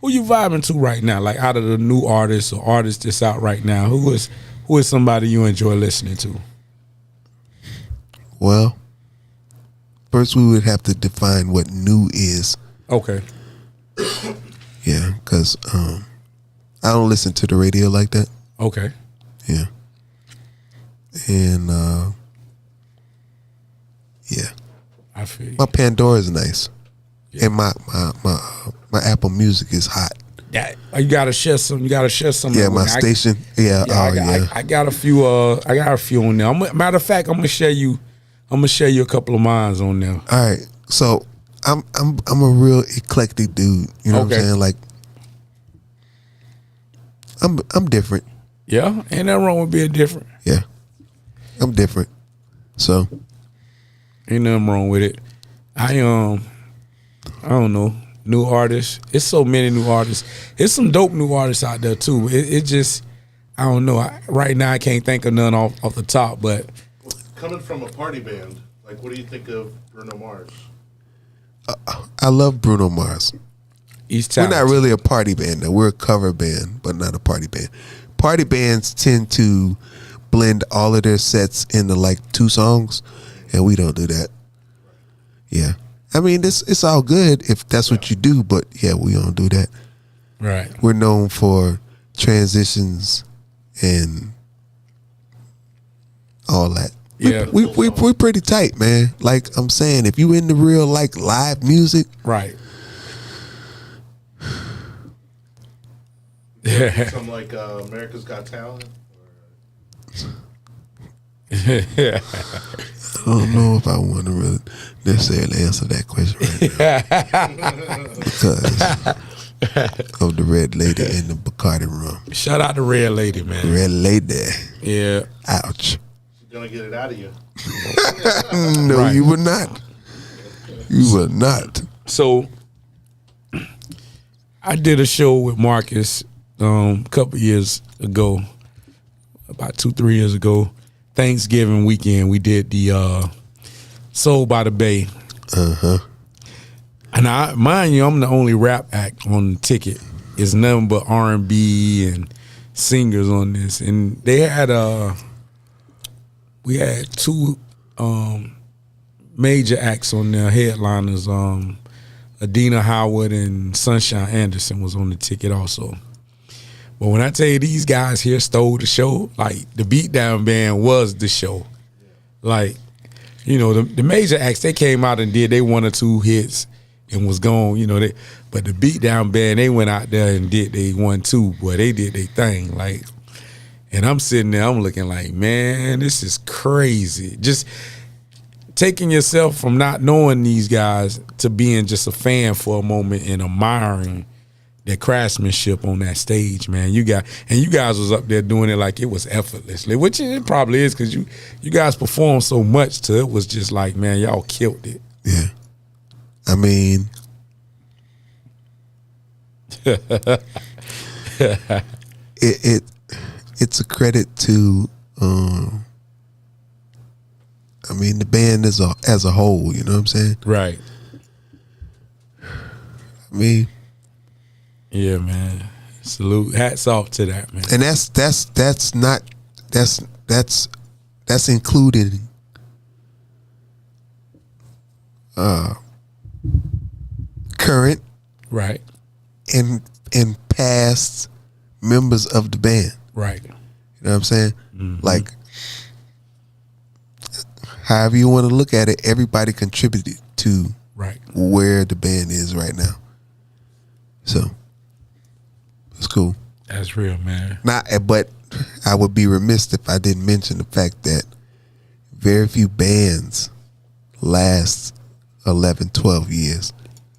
A: vibing to right now? Like out of the new artists or artists that's out right now, who is somebody you enjoy listening to?
G: Well, first we would have to define what new is.
A: Okay.
G: Yeah, because I don't listen to the radio like that.
A: Okay.
G: Yeah. And yeah.
A: I feel you.
G: My Pandora is nice. Yeah. And my Apple Music is hot.
A: Yeah, you gotta share some.
G: Yeah, my station.
A: I got a few. I got a few on there. Matter of fact, I'm gonna share you a couple of mines on there.
G: All right. So I'm a real eclectic dude. You know what I'm saying? Like I'm different.
A: Yeah, ain't nothing wrong with being different.
G: Yeah, I'm different. So
A: ain't nothing wrong with it. I don't know, new artists. It's so many new artists. It's some dope new artists out there too. It just, I don't know. Right now I can't think of none off the top. But
E: coming from a party band, like, what do you think of Bruno Mars?
G: I love Bruno Mars.
A: He's talented.
G: We're not really a party band though. We're a cover band, but not a party band. Party bands tend to blend all of their sets into like 2 songs, and we don't do that. Yeah. I mean, it's all good if that's what you do, but yeah, we don't do that.
A: Right.
G: We're known for transitions and all that.
A: Yeah.
G: We're pretty tight, man. Like I'm saying, if you into real like live music,
A: right.
E: Something like America's Got Talent.
G: I don't know if I want to really necessarily answer that question right now because of the red lady in the Bacardi room.
A: Shout out to Red Lady, man.
G: Red lady.
A: Yeah.
G: Ouch.
E: She's gonna get it out of you.
G: No,
A: Right.
G: you would not. You would not.
A: So I did a show with Marcus a couple years ago, about 2-3 years ago. Thanksgiving weekend, we did the Soul by the Bay. And mind you, I'm the only rap act on the ticket. It's nothing but R&B and singers on this. And they had we had 2 major acts on there, headliners. Adina Howard and Sunshine Anderson was on the ticket also. But when I tell you these guys here stole the show, like the Beatdown Band was the show. Like, you know, the major acts, they came out and did they 1 or 2 hits and was gone, you know. But the Beatdown Band, they went out there and did they 1-2, boy, they did their thing. Like, and I'm sitting there, I'm looking like, man, this is crazy. Just taking yourself from not knowing these guys to being just a fan for a moment and admiring their craftsmanship on that stage, man. You guys was up there doing it like it was effortlessly, which it probably is because you guys performed so much to it was just like, man, y'all killed it.
G: Yeah. I mean, it's a credit to I mean the band as a whole, you know what I'm saying?
A: Right.
G: I mean,
A: yeah, man. Salute. Hats off to that, man.
G: and that's including current
A: Right.
G: and past members of the band.
A: Right.
G: You know what I'm saying? Like, however you want to look at it, everybody contributed to
A: Right.
G: where the band is right now. So it's cool.
A: That's real, man.
G: But I would be remiss if I didn't mention the fact that very few bands last 11, 12 years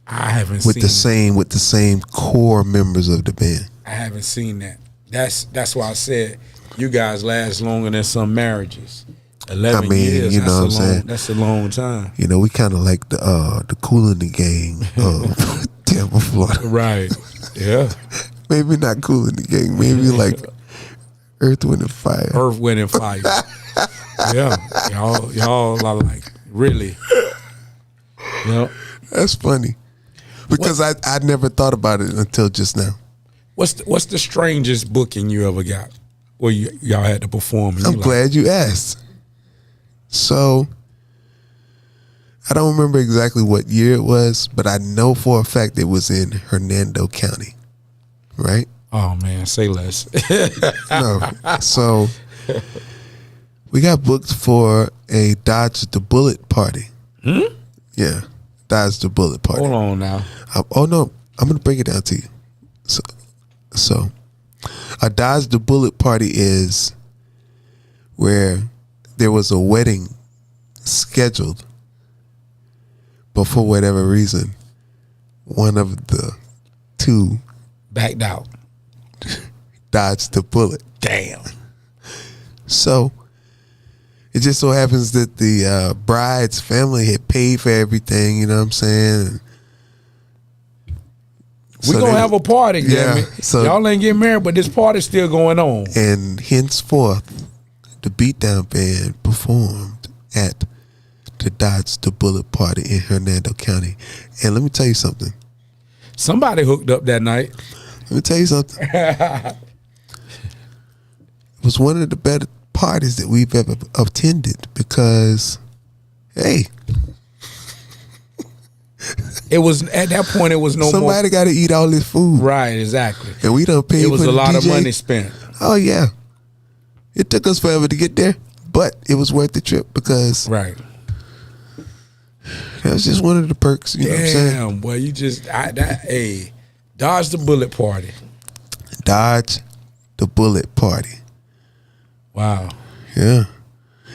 A: I haven't
G: with
A: seen
G: the same core members of the band.
A: I haven't seen that. That's why I said you guys last longer than some marriages. 11 years.
G: You know what I'm saying?
A: That's a long time.
G: You know, we kind of like the Kool in the Gang of Tampa, Florida.
A: Right. Yeah.
G: Maybe not Kool in the Gang. Maybe like Earth, Wind, and Fire.
A: Earth, Wind, and Fire. Yeah. Y'all are like, really? Yep.
G: That's funny. Because I never thought about it until just now.
A: What's the strangest booking you ever got where y'all had to perform?
G: I'm glad you asked. So, I don't remember exactly what year it was, but I know for a fact it was in Hernando County, right?
A: Oh, man, say less.
G: No. So, we got booked for a Dodge the Bullet party. Yeah, Dodge the Bullet party.
A: Hold on now.
G: Oh, no, I'm going to break it down to you. So, a Dodge the Bullet party is where there was a wedding scheduled, but for whatever reason, one of the two
A: Backed out.
G: dodged the bullet.
A: Damn.
G: So it just so happens that the bride's family had paid for everything, you know what I'm saying?
A: We're going to have a party,
G: yeah,
A: damn it.
G: so-
A: Y'all ain't getting married, but this party's still going on.
G: And henceforth, the Beatdown Band performed at the Dodge the Bullet party in Hernando County. And let me tell you something.
A: Somebody hooked up that night.
G: Let me tell you something. It was one of the better parties that we've ever attended because, hey,
A: It was at that point. It was no
G: somebody got to eat all this food,
A: Right, exactly.
G: and we done paid.
A: It was
G: for
A: a
G: the
A: lot of
G: DJ.
A: money spent.
G: Oh yeah, it took us forever to get there, but it was worth the trip because
A: Right.
G: that was just one of the perks. You know what I'm saying?
A: Damn, boy, you just dodge the bullet party.
G: Dodge the Bullet party.
A: Wow,
G: Yeah,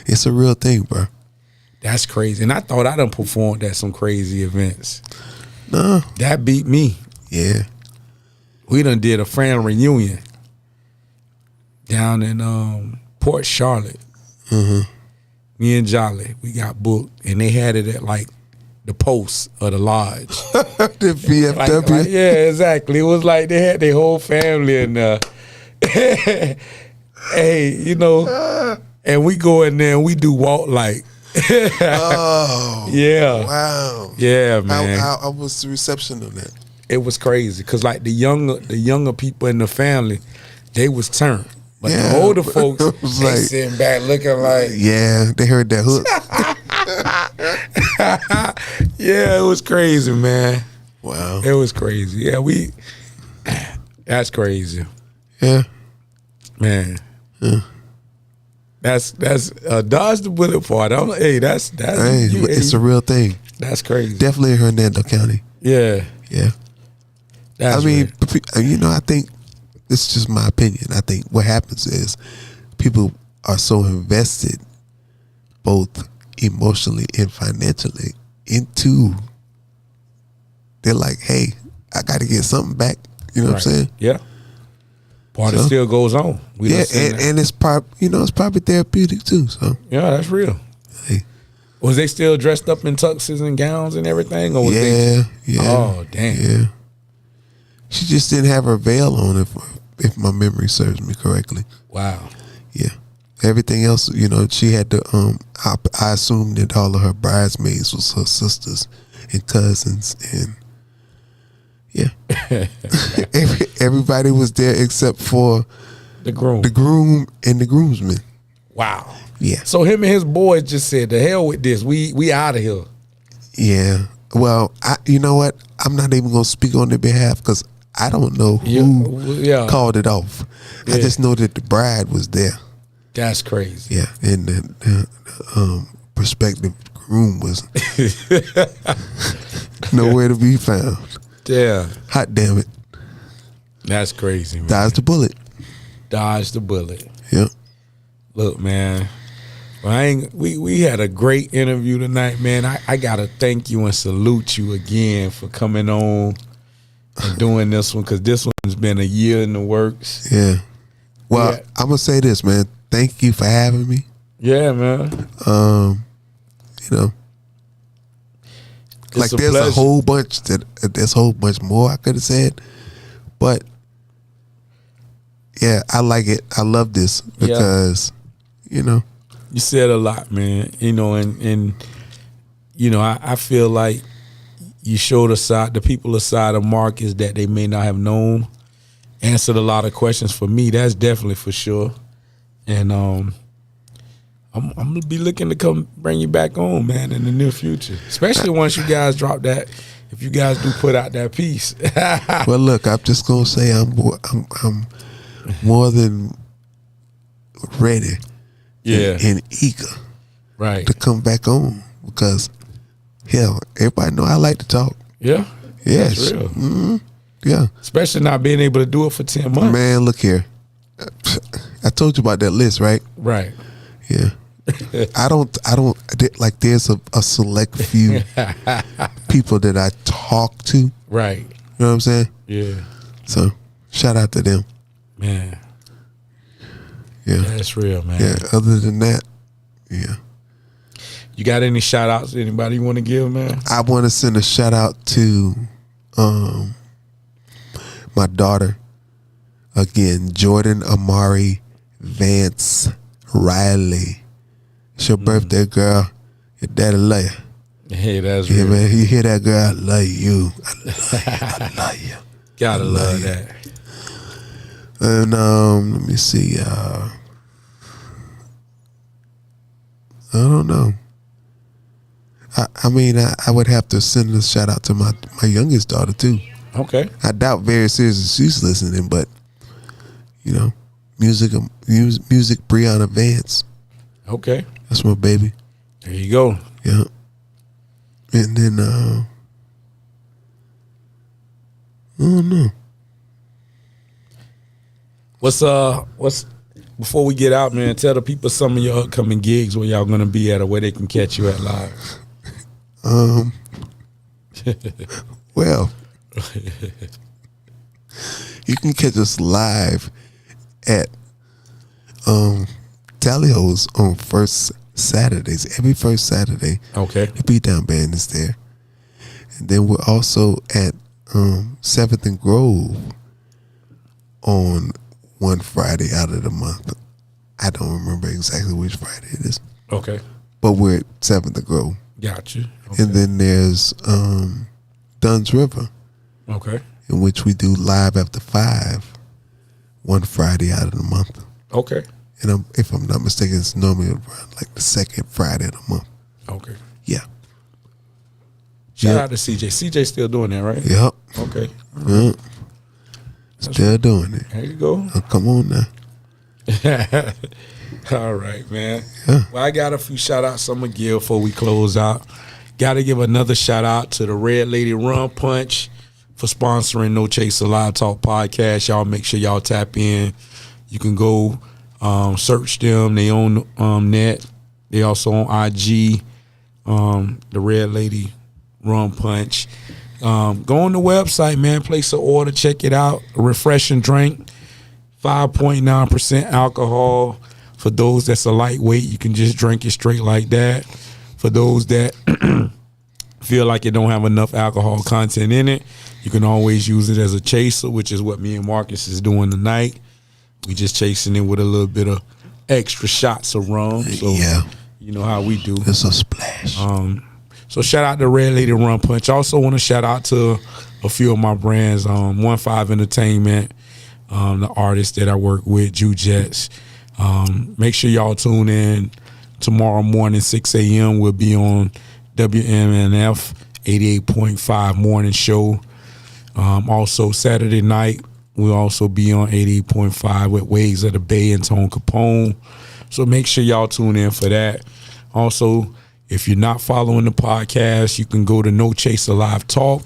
G: it's a real thing, bro.
A: that's crazy. And I thought I done performed at some crazy events.
G: No,
A: That beat me.
G: yeah,
A: We done did a friend reunion down in Port Charlotte. Me and Jolly, we got booked, and they had it at like the Post or the Lodge.
G: the VFW.
A: Like, yeah, exactly. It was like they had their whole family in there. Hey, you know, and we go in there and we do walk like.
G: Oh,
A: Yeah.
G: wow.
A: Yeah, man.
G: How was the reception of that?
A: It was crazy because like the younger people in the family, they was turned. But
G: Yeah,
A: the older folks,
G: it was
A: they
G: like-
A: sitting back looking like,
G: Yeah, they heard that hook.
A: yeah, it was crazy, man.
G: Wow.
A: It was crazy. Yeah, that's crazy,
G: Yeah.
A: man. That's dodge the bullet part. Hey, that's
G: Hey, it's a real thing.
A: that's crazy.
G: Definitely in Hernando County.
A: Yeah,
G: Yeah.
A: that's
G: I mean,
A: real.
G: you know, I think this is just my opinion. I think what happens is people are so invested, both emotionally and financially, into. They're like, hey, I got to get something back. You know what I'm saying?
A: Yeah. Party
G: So-
A: still goes on. We
G: Yeah,
A: done seen that.
G: and it's it's probably therapeutic too. So
A: Yeah, that's real.
G: hey,
A: Was they still dressed up in tuxes and gowns and everything? Or was
G: yeah.
A: Oh, damn.
G: Yeah. She just didn't have her veil on, if my memory serves me correctly.
A: Wow.
G: Yeah. Everything else, she had to. I assumed that all of her bridesmaids was her sisters and cousins, and yeah, everybody was there except for
A: The groom.
G: the groom and the groomsmen.
A: Wow.
G: Yeah,
A: So him and his boys just said, "The hell with this. We out of here."
G: yeah. Well, you know what? I'm not even gonna speak on their behalf because I don't know who
A: Yeah.
G: called it off. I
A: Yeah.
G: just know that the bride was there.
A: That's crazy.
G: Yeah, and the prospective groom was nowhere to be found.
A: Yeah.
G: Hot damn it!
A: That's crazy, man.
G: Dodge the bullet.
A: Dodge the bullet.
G: Yep.
A: Look, man. Well, we had a great interview tonight, man. I gotta thank you and salute you again for coming on and doing this one, because this one's been a year in the works.
G: Yeah. Well,
A: Yeah.
G: I'm gonna say this, man. Thank you for having me.
A: Yeah, man.
G: You know,
A: It's
G: like
A: a
G: there's
A: pleasure.
G: a whole bunch more I could have said, but yeah, I like it. I love this because you know,
A: You said a lot, man. You know, and you know, I feel like you showed the people aside of Marcus that they may not have known, answered a lot of questions for me. That's definitely for sure. And I'm gonna be looking to come bring you back on, man, in the near future. Especially once you guys drop that. If you guys do put out that piece.
G: well, look, I'm just gonna say I'm more than ready, and eager
A: Right.
G: to come back on because hell, everybody know I like to talk.
A: Yeah.
G: Yes,
A: That's real.
G: Yeah,
A: Especially not being able to do it for 10 months.
G: man. Look here, I told you about that list, right?
A: Right.
G: Yeah. I don't like there's a select few people that I talk to.
A: Right.
G: You know what I'm saying?
A: Yeah.
G: So shout out to them.
A: Man.
G: Yeah.
A: That's real, man.
G: Yeah. Other than that, yeah.
A: You got any shout outs to anybody you want to give, man?
G: I want to send a shout out to my daughter. Again, Jordan Amari Vance Riley. It's your birthday, girl. Your daddy love you.
A: Hey, that's
G: Yeah,
A: real.
G: man. You hear that, girl? I love you. I love you.
A: Gotta love that.
G: And let me see. I don't know. I mean, I would have to send a shout out to my youngest daughter too.
A: Okay.
G: I doubt very seriously she's listening, but you know, music, Brianna Vance.
A: Okay.
G: That's my baby.
A: There you go.
G: Yeah. And then I don't know.
A: What's before we get out, man, tell the people some of your upcoming gigs where y'all gonna be at or where they can catch you at live.
G: Well, you can catch us live at Tally Ho's on first Saturdays. Every first Saturday.
A: Okay.
G: The Beatdown Band is there. And then we're also at 7th and Grove on one Friday out of the month. I don't remember exactly which Friday it is.
A: Okay.
G: But we're at 7th and Grove.
A: Gotcha. Okay.
G: And then there's Dunn's River,
A: Okay.
G: in which we do live after 5 one Friday out of the month.
A: Okay.
G: And if I'm not mistaken, it's normally around like the second Friday of the month.
A: Okay.
G: Yeah.
A: Shout
G: Yep.
A: out to CJ. CJ still doing that, right?
G: Yep.
A: Okay.
G: Yep. Still doing it.
A: There you go.
G: Oh, come on now.
A: All right, man.
G: Yeah.
A: Well, I got a few shout outs I'm going to give before we close out. Got to give another shout out to the Red Lady Rum Punch for sponsoring No Chaser Live Talk podcast. Y'all make sure y'all tap in. You can go search them. They on net. They also on IG, the Red Lady Rum Punch. Go on the website, man. Place an order. Check it out. A refreshing drink. 5.9% alcohol. For those that's a lightweight, you can just drink it straight like that. For those that feel like it don't have enough alcohol content in it, you can always use it as a chaser, which is what me and Marcus is doing tonight. We just chasing it with a little bit of extra shots of rum. So
G: Yeah.
A: you know how we do.
G: It's a splash.
A: So shout out to Red Lady Rum Punch. Also want to shout out to a few of my brands, 1-5 Entertainment, the artists that I work with, Jew Jets. Make sure y'all tune in tomorrow morning, 6 a.m. We'll be on WMNF 88.5 morning show. Also Saturday night, we'll also be on 88.5 with Waves of the Bay and Tone Capone. So make sure y'all tune in for that. Also, if you're not following the podcast, you can go to No Chaser Live Talk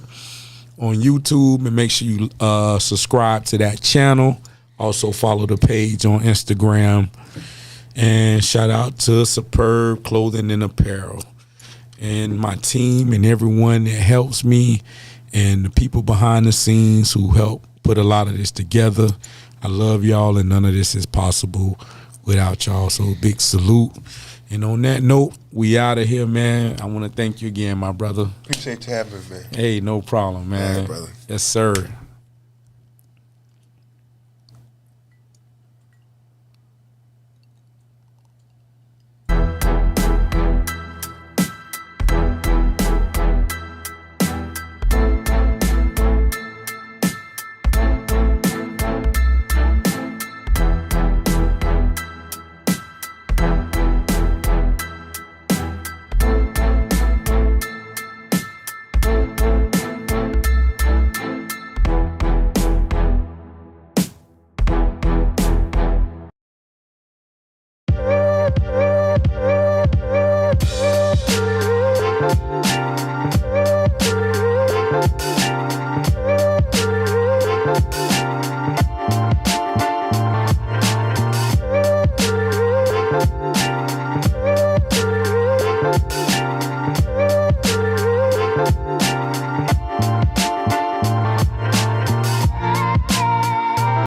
A: on YouTube and make sure you subscribe to that channel. Also follow the page on Instagram. And shout out to Superb Clothing and Apparel and my team and everyone that helps me and the people behind the scenes who help put a lot of this together. I love y'all, and none of this is possible without y'all. So big salute. And on that note, we out of here, man. I want to thank you again, my brother.
G: Appreciate you having me, man.
A: Hey, no problem, man.
G: All right, brother.
A: Yes, sir.